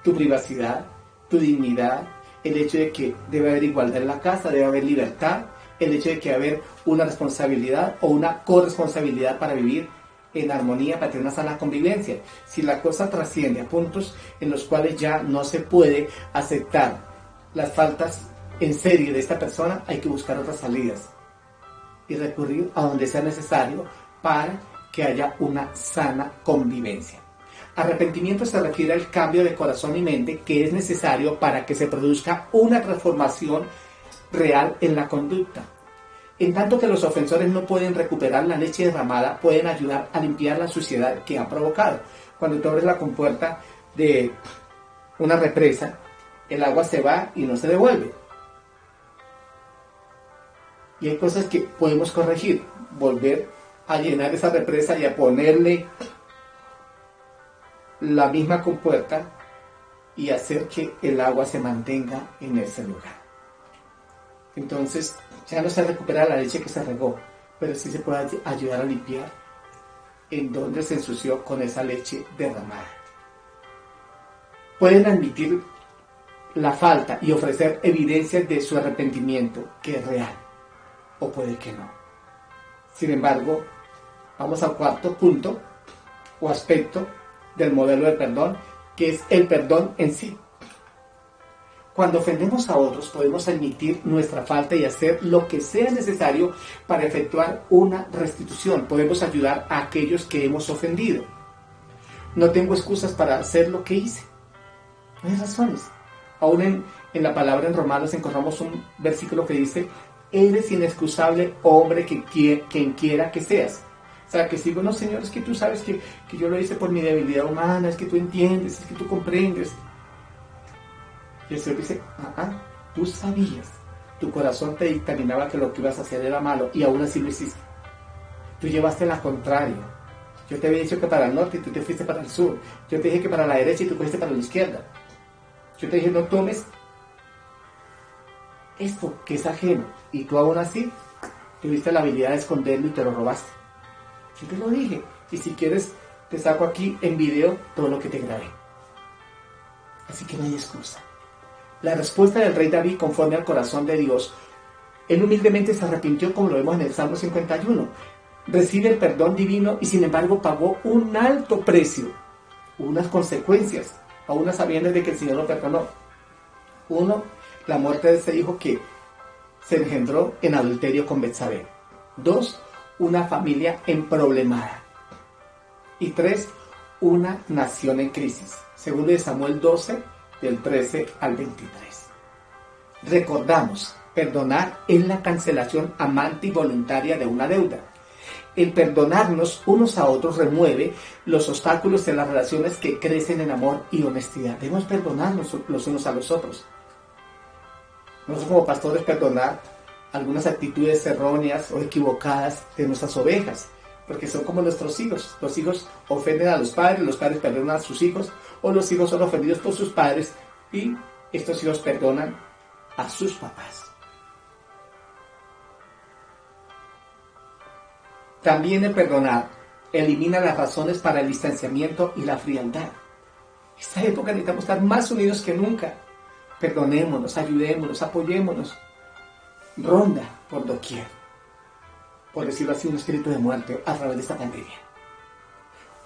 tu privacidad, tu dignidad, el hecho de que debe haber igualdad en la casa, debe haber libertad, el hecho de que debe haber una responsabilidad o una corresponsabilidad para vivir en armonía, para tener una sana convivencia. Si la cosa trasciende a puntos en los cuales ya no se puede aceptar las faltas en serie de esta persona, hay que buscar otras salidas y recurrir a donde sea necesario para que haya una sana convivencia. Arrepentimiento se refiere al cambio de corazón y mente que es necesario para que se produzca una transformación real en la conducta. En tanto que los ofensores no pueden recuperar la leche derramada, pueden ayudar a limpiar la suciedad que han provocado. Cuando tú abres la compuerta de una represa, el agua se va y no se devuelve. Y hay cosas que podemos corregir, volver a llenar esa represa y a ponerle la misma compuerta y hacer que el agua se mantenga en ese lugar. Entonces ya no se recupera la leche que se regó, pero sí se puede ayudar a limpiar en donde se ensució con esa leche derramada. Pueden admitir la falta y ofrecer evidencias de su arrepentimiento, que es real, o puede que no. Sin embargo, vamos al cuarto punto o aspecto del modelo de perdón, que es el perdón en sí. Cuando ofendemos a otros, podemos admitir nuestra falta y hacer lo que sea necesario para efectuar una restitución. Podemos ayudar a aquellos que hemos ofendido. No tengo excusas para hacer lo que hice. No hay razones. Aún en la palabra en Romanos encontramos un versículo que dice: eres inexcusable, hombre, quien quiera que seas. O sea, que si digo, no, Señor, es que tú sabes que yo lo hice por mi debilidad humana, es que tú entiendes, es que tú comprendes. Y el Señor dice, tú sabías, tu corazón te dictaminaba que lo que ibas a hacer era malo y aún así lo hiciste. Tú llevaste la contraria. Yo te había dicho que para el norte y tú te fuiste para el sur. Yo te dije que para la derecha y tú fuiste para la izquierda. Yo te dije, no tomes esto que es ajeno. Y tú aún así tuviste la habilidad de esconderlo y te lo robaste. Yo te lo dije. Y si quieres, te saco aquí en video todo lo que te grabé. Así que no hay excusa. La respuesta del rey David, conforme al corazón de Dios, él humildemente se arrepintió, como lo vemos en el Salmo 51. Recibe el perdón divino y sin embargo pagó un alto precio, unas consecuencias, aún a sabiendas de que el Señor lo perdonó. 1. La muerte de ese hijo que se engendró en adulterio con Betsabé. 2. Una familia emproblemada. Y 3. Una nación en crisis. Segundo de Samuel 12, del 13 al 23. Recordamos, perdonar es la cancelación amante y voluntaria de una deuda. El perdonarnos unos a otros remueve los obstáculos en las relaciones que crecen en amor y honestidad. Debemos perdonarnos los unos a los otros. Nosotros como pastores perdonar algunas actitudes erróneas o equivocadas de nuestras ovejas, porque son como nuestros hijos. Los hijos ofenden a los padres perdonan a sus hijos, o los hijos son ofendidos por sus padres y estos hijos perdonan a sus papás. También el perdonar elimina las razones para el distanciamiento y la frialdad. En esta época necesitamos estar más unidos que nunca. Perdonémonos, ayudémonos, apoyémonos. Ronda por doquier, por decirlo así, un espíritu de muerte a través de esta pandemia.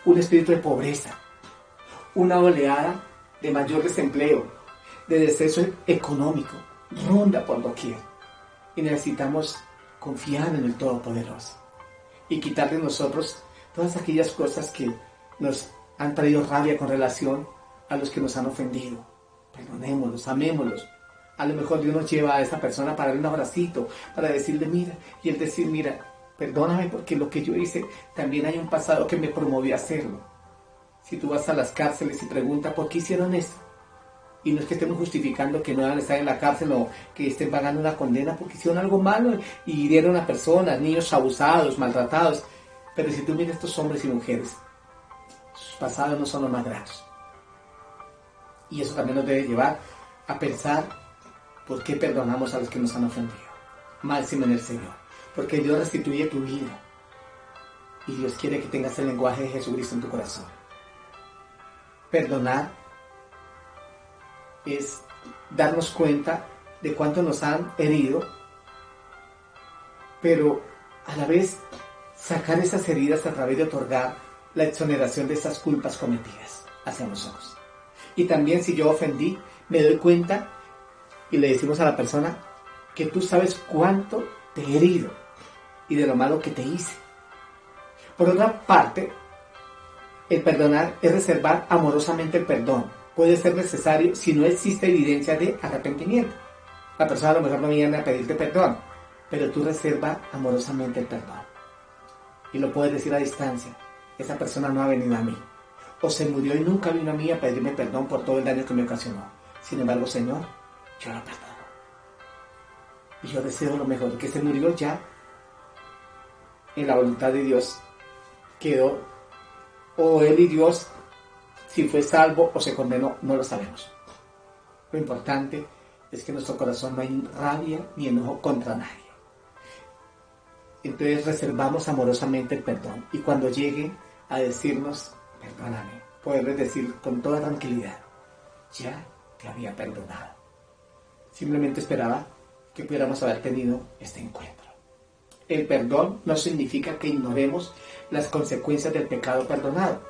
Un espíritu de pobreza, una oleada de mayor desempleo, de descenso económico, ronda por doquier. Y necesitamos confiar en el Todopoderoso y quitar de nosotros todas aquellas cosas que nos han traído rabia con relación a los que nos han ofendido. Perdonémoslos, amémoslos. A lo mejor Dios nos lleva a esa persona para darle un abracito, para decirle mira, y él decir mira, perdóname porque lo que yo hice también hay un pasado que me promovió a hacerlo. Si tú vas a las cárceles y preguntas por qué hicieron esto, y no es que estemos justificando que no deben estar en la cárcel o que estén pagando una condena porque hicieron algo malo y hirieron a personas, niños abusados, maltratados. Pero si tú miras a estos hombres y mujeres, sus pasados no son los más gratos. Y eso también nos debe llevar a pensar por qué perdonamos a los que nos han ofendido. Máximo en el Señor. Porque Dios restituye tu vida. Y Dios quiere que tengas el lenguaje de Jesucristo en tu corazón. Perdonar es darnos cuenta de cuánto nos han herido, pero a la vez sacar esas heridas a través de otorgar la exoneración de esas culpas cometidas hacia nosotros. Y también si yo ofendí, me doy cuenta y le decimos a la persona que tú sabes cuánto te he herido y de lo malo que te hice. Por otra parte, el perdonar es reservar amorosamente el perdón. Puede ser necesario si no existe evidencia de arrepentimiento. La persona a lo mejor no viene a pedirte perdón, pero tú reservas amorosamente el perdón. Y lo puedes decir a distancia. Esa persona no ha venido a mí. O se murió y nunca vino a mí a pedirme perdón por todo el daño que me ocasionó. Sin embargo, Señor, yo lo perdono. Y yo deseo lo mejor, que se murió ya en la voluntad de Dios. Quedó, o él y Dios, si fue salvo o se condenó, no lo sabemos. Lo importante es que en nuestro corazón no hay rabia ni enojo contra nadie. Entonces reservamos amorosamente el perdón. Y cuando lleguen a decirnos, perdóname, poderles decir con toda tranquilidad, ya te había perdonado. Simplemente esperaba que pudiéramos haber tenido este encuentro. El perdón no significa que ignoremos las consecuencias del pecado perdonado.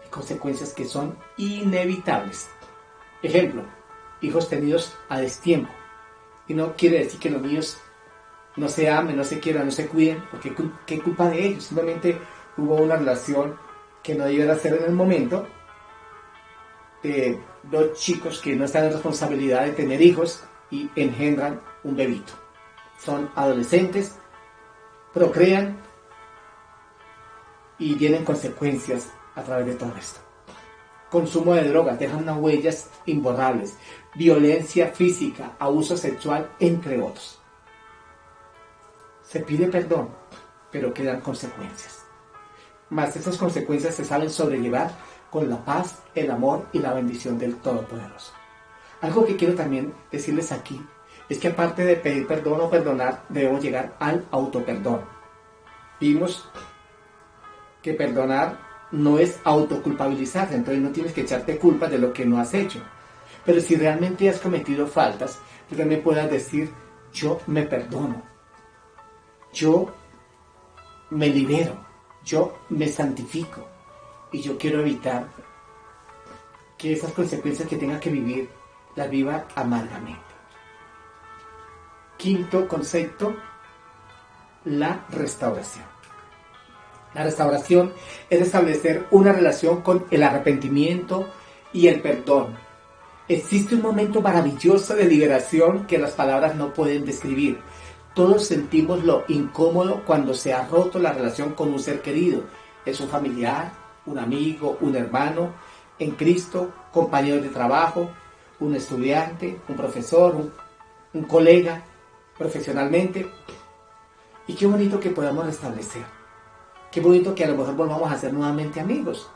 Hay consecuencias que son inevitables. Ejemplo, hijos tenidos a destiempo. Y no quiere decir que los niños no se amen, no se quieran, no se cuiden, porque ¿qué culpa de ellos? Simplemente hubo una relación que no debiera ser en el momento. Dos chicos que no están en responsabilidad de tener hijos y engendran un bebito. Son adolescentes, procrean y tienen consecuencias a través de todo esto. Consumo de drogas, dejan unas huellas imborrables, violencia física, abuso sexual, entre otros. Se pide perdón, pero quedan consecuencias. Mas esas consecuencias se saben sobrellevar con la paz, el amor y la bendición del Todopoderoso. Algo que quiero también decirles aquí es que aparte de pedir perdón o perdonar, debemos llegar al autoperdón. Vimos que perdonar no es autoculpabilizarse, entonces no tienes que echarte culpa de lo que no has hecho. Pero si realmente has cometido faltas, tú también puedas decir, yo me perdono, yo me libero, yo me santifico y yo quiero evitar que esas consecuencias que tenga que vivir las viva amargamente. Quinto concepto, la restauración. La restauración es establecer una relación con el arrepentimiento y el perdón. Existe un momento maravilloso de liberación que las palabras no pueden describir. Todos sentimos lo incómodo cuando se ha roto la relación con un ser querido. Es un familiar, un amigo, un hermano en Cristo, compañero de trabajo, un estudiante, un profesor, un colega, profesionalmente. Y qué bonito que podamos restablecer. Qué bonito que a lo mejor volvamos a ser nuevamente amigos.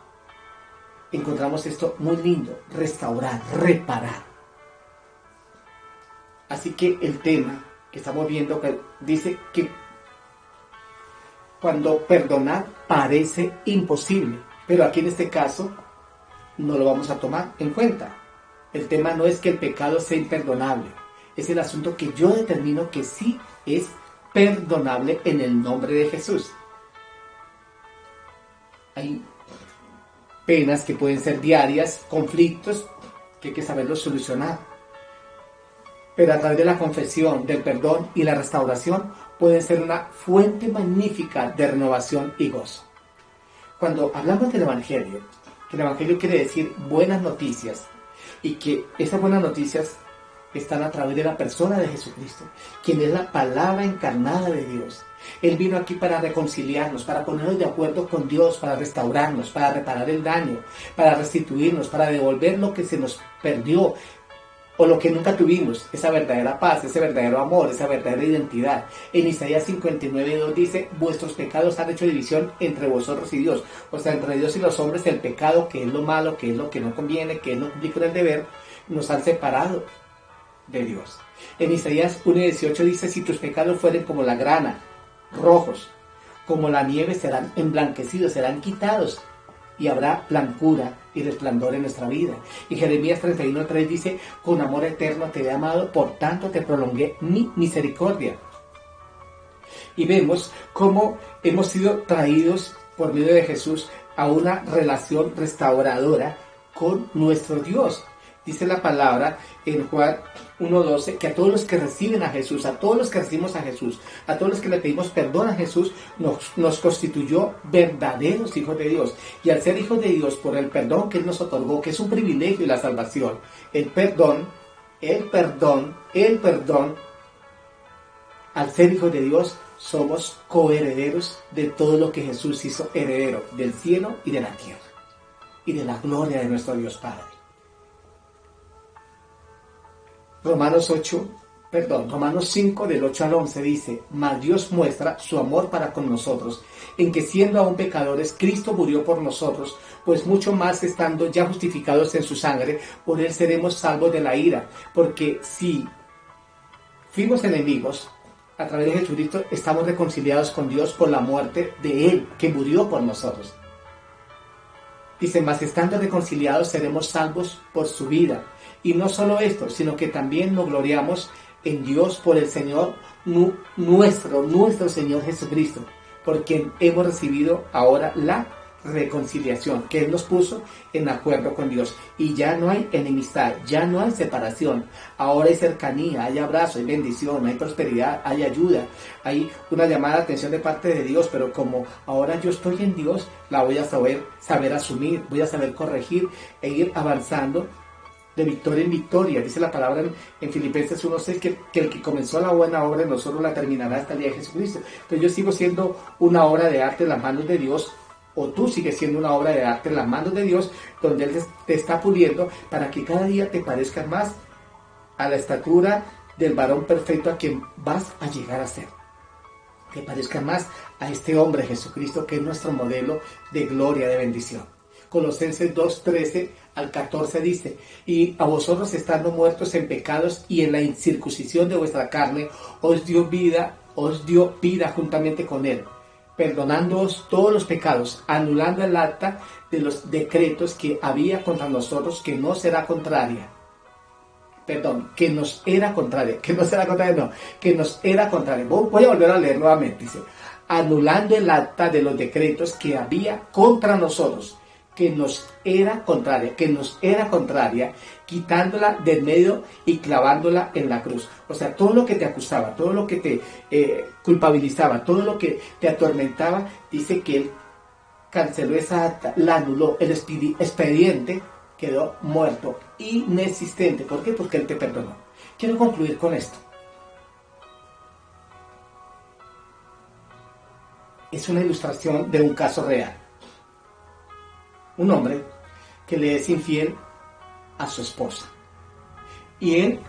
Encontramos esto muy lindo, restaurar, reparar. Así que el tema que estamos viendo dice que cuando perdonar parece imposible, pero aquí en este caso no lo vamos a tomar en cuenta. El tema no es que el pecado sea imperdonable, es el asunto que yo determino que sí es perdonable en el nombre de Jesús. Hay penas que pueden ser diarias, conflictos que hay que saberlos solucionar. Pero a través de la confesión, del perdón y la restauración pueden ser una fuente magnífica de renovación y gozo. Cuando hablamos del Evangelio, que el Evangelio quiere decir buenas noticias y que esas buenas noticias están a través de la persona de Jesucristo, quien es la palabra encarnada de Dios, Él vino aquí para reconciliarnos, para ponernos de acuerdo con Dios, para restaurarnos, para reparar el daño, para restituirnos, para devolver lo que se nos perdió o lo que nunca tuvimos, esa verdadera paz, ese verdadero amor, esa verdadera identidad. En Isaías 59:2 dice, vuestros pecados han hecho división entre vosotros y Dios. O sea, entre Dios y los hombres, el pecado, que es lo malo, que es lo que no conviene, que es no cumplir con el deber, nos han separado de Dios. En Isaías 1:18 dice, si tus pecados fueren como la grana, rojos, como la nieve, serán emblanquecidos, serán quitados, y habrá blancura y resplandor en nuestra vida. Y Jeremías 31:3 dice, con amor eterno te he amado, por tanto te prolongué mi misericordia. Y vemos cómo hemos sido traídos por medio de Jesús a una relación restauradora con nuestro Dios. Dice la palabra en Juan 1:12 que a todos los que reciben a Jesús, a todos los que recibimos a Jesús, a todos los que le pedimos perdón a Jesús, nos constituyó verdaderos hijos de Dios. Y al ser hijos de Dios, por el perdón que Él nos otorgó, que es un privilegio y la salvación, el perdón, al ser hijos de Dios, somos coherederos de todo lo que Jesús hizo heredero, del cielo y de la tierra, y de la gloria de nuestro Dios Padre. Romanos 5 del 8 al 11 dice, mas Dios muestra su amor para con nosotros, en que siendo aún pecadores, Cristo murió por nosotros, pues mucho más estando ya justificados en su sangre, por Él seremos salvos de la ira, porque si fuimos enemigos, a través de Jesucristo estamos reconciliados con Dios por la muerte de Él, que murió por nosotros. Dice, mas estando reconciliados seremos salvos por su vida. Y no solo esto, sino que también nos gloriamos en Dios por el Señor nuestro Señor Jesucristo, por quien hemos recibido ahora la reconciliación, que Él nos puso en acuerdo con Dios. Y ya no hay enemistad, ya no hay separación, ahora hay cercanía, hay abrazo, hay bendición, hay prosperidad, hay ayuda, hay una llamada de atención de parte de Dios, pero como ahora yo estoy en Dios, la voy a saber asumir, voy a saber corregir e ir avanzando de victoria en victoria. Dice la palabra en Filipenses 1:6 que el que comenzó la buena obra en nosotros la terminará hasta el día de Jesucristo. Entonces yo sigo siendo una obra de arte en las manos de Dios, o tú sigues siendo una obra de arte en las manos de Dios, donde Él te está puliendo para que cada día te parezcas más a la estatura del varón perfecto a quien vas a llegar a ser. Que parezca más a este hombre Jesucristo, que es nuestro modelo de gloria, de bendición. Colosenses 2:13 al 14 dice, y a vosotros estando muertos en pecados y en la incircuncisión de vuestra carne, os dio vida juntamente con Él, perdonándoos todos los pecados, anulando el acta de los decretos que había contra nosotros, que nos era contraria. Que nos era contraria. Voy a volver a leer nuevamente. Dice, anulando el acta de los decretos que había contra nosotros, que nos era contraria, quitándola del medio y clavándola en la cruz. O sea, todo lo que te acusaba, todo lo que te culpabilizaba, todo lo que te atormentaba, dice que Él canceló esa acta, la anuló, el expediente quedó muerto, inexistente. ¿Por qué? Porque Él te perdonó. Quiero concluir con esto. Es una ilustración de un caso real. Un hombre que le es infiel a su esposa. Y él,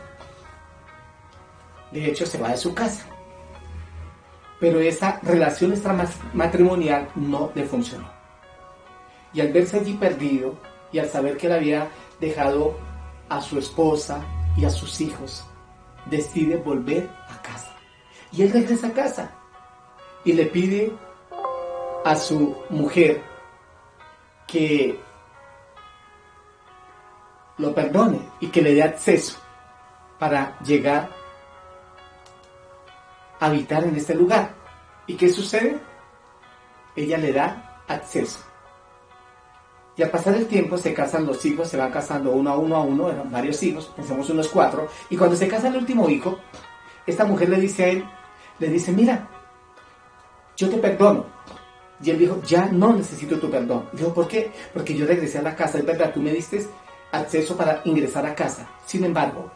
de hecho, se va de su casa. Pero esa relación extramatrimonial no le funcionó. Y al verse allí perdido, y al saber que él había dejado a su esposa y a sus hijos, decide volver a casa. Y él regresa a casa y le pide a su mujer que lo perdone y que le dé acceso para llegar a habitar en este lugar. ¿Y qué sucede? Ella le da acceso. Y al pasar el tiempo se casan los hijos, se van casando uno a uno, eran varios hijos, pensemos unos 4, y cuando se casa el último hijo, esta mujer le dice a él, mira, yo te perdono. Y él dijo, ya no necesito tu perdón. Dijo, ¿por qué? Porque yo regresé a la casa, es verdad, tú me diste acceso para ingresar a casa. Sin embargo,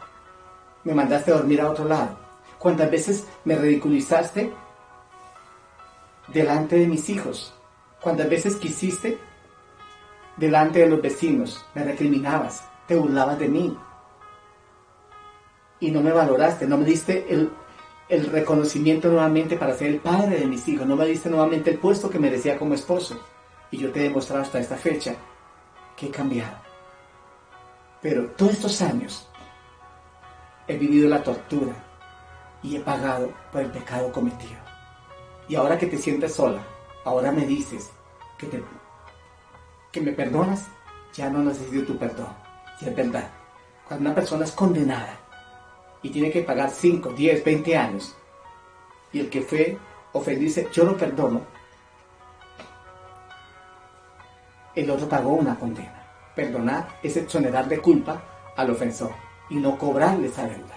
me mandaste a dormir a otro lado. ¿Cuántas veces me ridiculizaste delante de mis hijos. Cuántas veces quisiste, delante de los vecinos, me recriminabas, te burlabas de mí. Y no me valoraste, no me diste el reconocimiento nuevamente para ser el padre de mis hijos, no me diste nuevamente el puesto que merecía como esposo. Y yo te he demostrado hasta esta fecha que he cambiado. Pero todos estos años he vivido la tortura y he pagado por el pecado cometido. Y ahora que te sientes sola, ahora me dices que me perdonas, ya no necesito tu perdón. Y es verdad, cuando una persona es condenada y tiene que pagar 5, 10, 20 años, y el que fue ofendido dice, yo lo perdono, el otro pagó una condena. Perdonar es exonerar de culpa al ofensor y no cobrarle esa deuda.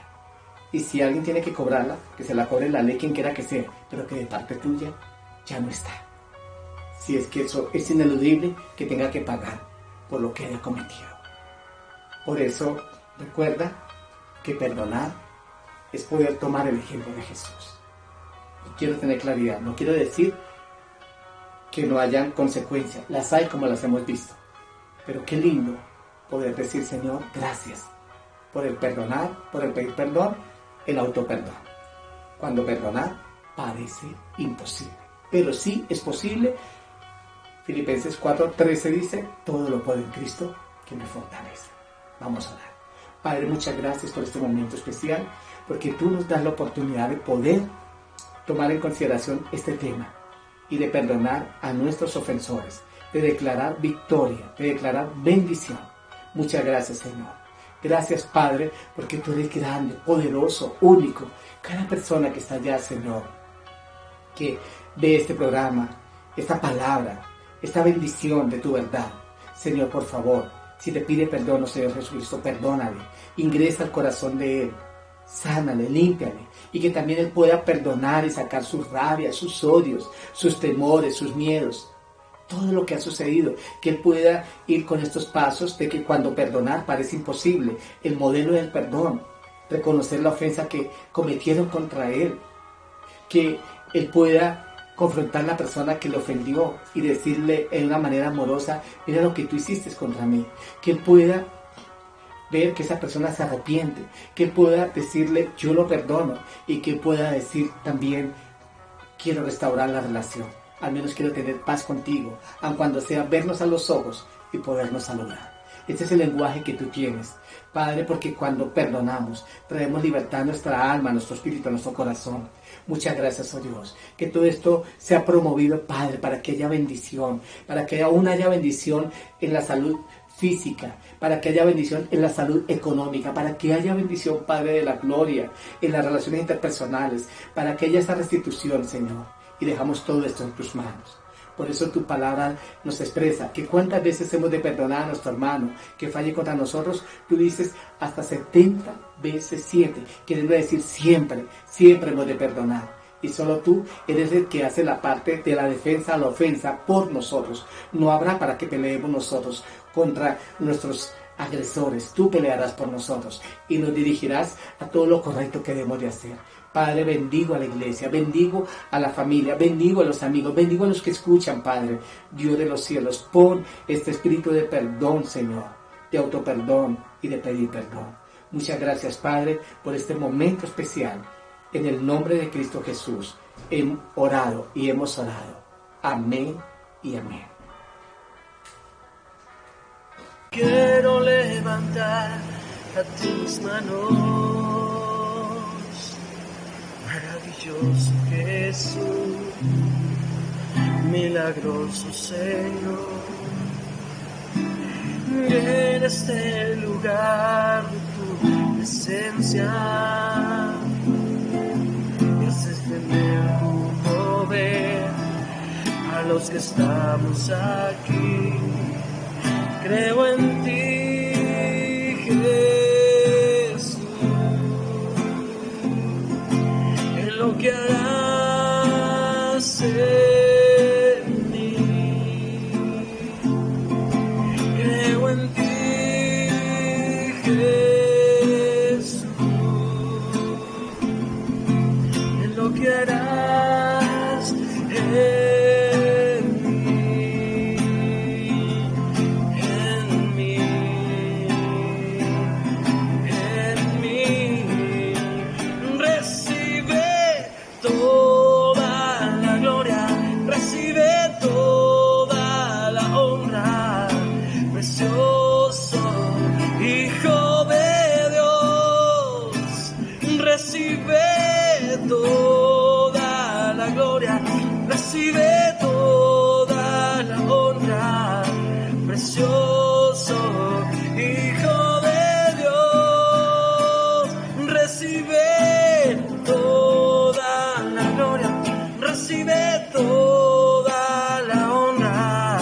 Y si alguien tiene que cobrarla, que se la cobre la ley, quien quiera que sea, pero que de parte tuya ya no está. Si es que eso es ineludible, que tenga que pagar por lo que haya cometido. Por eso, recuerda que perdonar es poder tomar el ejemplo de Jesús. Y quiero tener claridad, no quiero decir que no hayan consecuencias, las hay como las hemos visto. Pero qué lindo poder decir, Señor, gracias por el perdonar, por el pedir perdón, el autoperdón. Cuando perdonar parece imposible, pero sí es posible. Filipenses 4:13 dice, todo lo puedo en Cristo que me fortalece. Vamos a orar. Padre, muchas gracias por este momento especial, porque tú nos das la oportunidad de poder tomar en consideración este tema y de perdonar a nuestros ofensores, de declarar victoria, de declarar bendición. Muchas gracias, Señor. Gracias, Padre, porque tú eres grande, poderoso, único. Cada persona que está allá, Señor, que ve este programa, esta palabra, esta bendición de tu verdad, Señor, por favor, si te pide perdón, Señor Jesucristo, perdónale, ingresa al corazón de él, sánale, límpiale, y que también él pueda perdonar y sacar sus rabias, sus odios, sus temores, sus miedos, todo lo que ha sucedido, que él pueda ir con estos pasos de que cuando perdonar parece imposible, el modelo del perdón, reconocer la ofensa que cometieron contra él, que él pueda confrontar a la persona que le ofendió y decirle en una manera amorosa, mira lo que tú hiciste contra mí, que él pueda ver que esa persona se arrepiente, que él pueda decirle yo lo perdono y que él pueda decir también quiero restaurar la relación. Al menos quiero tener paz contigo, aun cuando sea vernos a los ojos y podernos saludar. Este es el lenguaje que tú tienes, Padre, porque cuando perdonamos, traemos libertad a nuestra alma, a nuestro espíritu, a nuestro corazón. Muchas gracias, oh Dios, que todo esto sea promovido, Padre, para que haya bendición, para que aún haya bendición en la salud física, para que haya bendición en la salud económica, para que haya bendición, Padre de la gloria, en las relaciones interpersonales, para que haya esa restitución, Señor. Y dejamos todo esto en tus manos. Por eso tu palabra nos expresa que cuántas veces hemos de perdonar a nuestro hermano que falle contra nosotros. Tú dices hasta 70 veces 7. Queriendo decir siempre, siempre hemos de perdonar. Y solo tú eres el que hace la parte de la defensa a la ofensa por nosotros. No habrá para que peleemos nosotros contra nuestros agresores. Tú pelearás por nosotros y nos dirigirás a todo lo correcto que debemos de hacer. Padre, bendigo a la iglesia, bendigo a la familia, bendigo a los amigos, bendigo a los que escuchan, Padre, Dios de los cielos. Pon este espíritu de perdón, Señor, de autoperdón y de pedir perdón. Muchas gracias, Padre, por este momento especial. En el nombre de Cristo Jesús, hemos orado y hemos orado. Amén y amén. Quiero levantar a tus manos. Maravilloso Jesús, milagroso Señor, en este lugar de tu presencia, me haces tener tu mover a los que estamos aquí. Creo en ti, Jesús, en lo que harás en mí. Creo en ti, Jesús, en lo que harás en mí. recibe toda la gloria, recibe toda la honra, precioso Hijo de Dios, recibe toda la gloria, recibe toda la honra,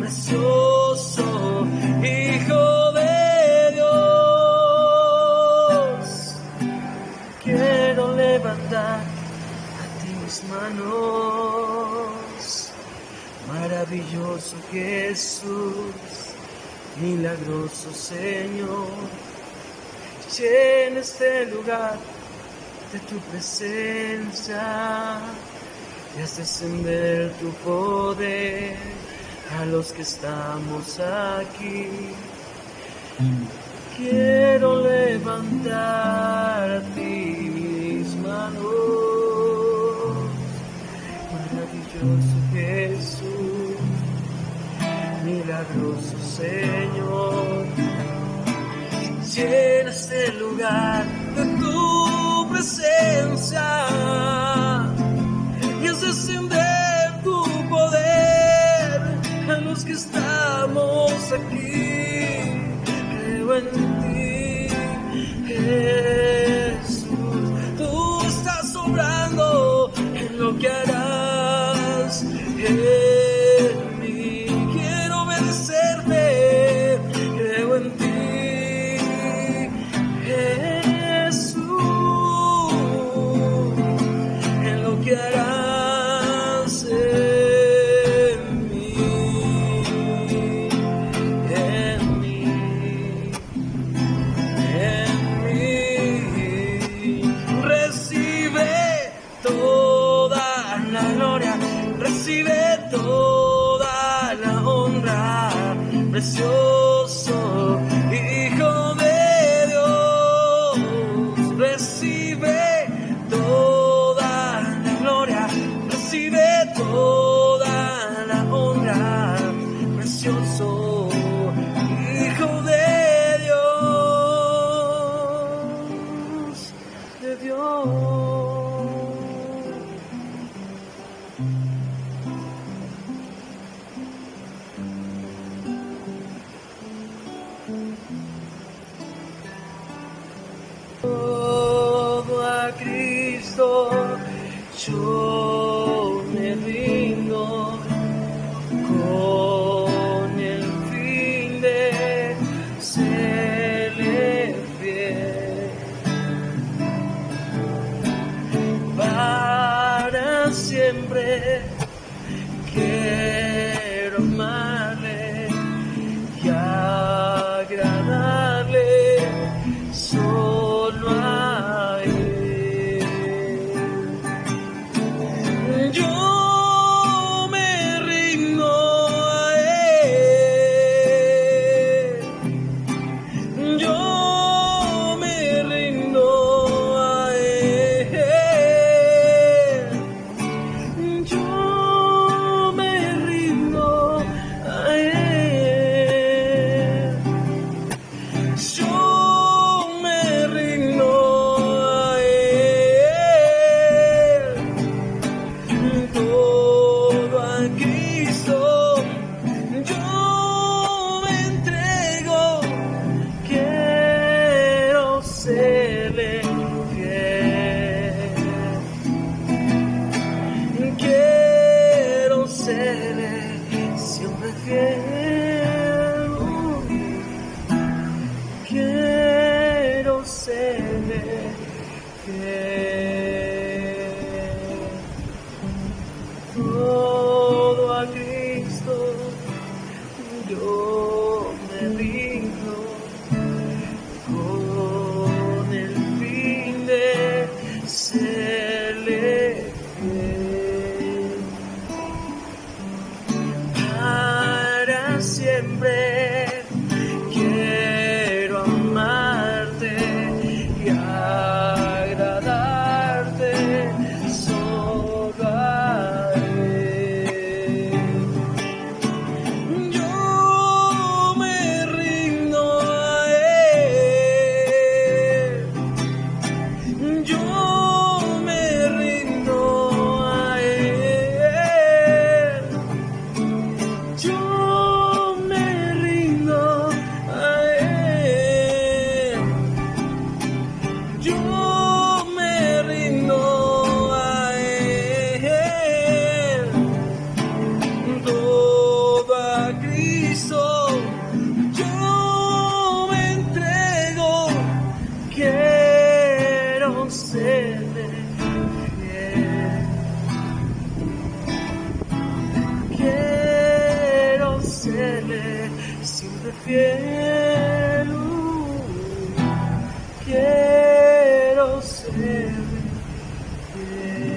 precioso Hijo de Dios. Quiero levantar a ti mis manos, maravilloso Jesús, milagroso Señor, llena este lugar de tu presencia y haz descender tu poder a los que estamos aquí. Quiero levantar a ti mis manos, maravilloso Jesús, milagroso Señor, llena este lugar de tu presencia y haz descender tu poder a los que estamos aquí. Creo en ti, Jesús, tú estás obrando en lo que harás en mí. Quiero obedecerte, creo en ti, Jesús, en lo que harás en mí, en mí, en mí. Recibe toda la gloria, recibe toda la honra, precioso Hijo de Dios, recibe toda la gloria, recibe toda la honra, precioso Hijo de Dios, de Dios. Todo a Cristo yo me rindo con el fin de serle fiel para siempre. Quiero amarle y agradarle solo a Él. Yo me rindo a Él. Yo me rindo a Él. Yo me rindo a Él. Yo me rindo a Él, todo a Cristo, yo me entrego, quiero serle fiel, quiero serle siempre fiel. Quiero serle fiel, todo a Cristo yo me rindo con el fin de serle fiel para siempre. Quiero amarte y agradar fiel. Quiero ser fiel.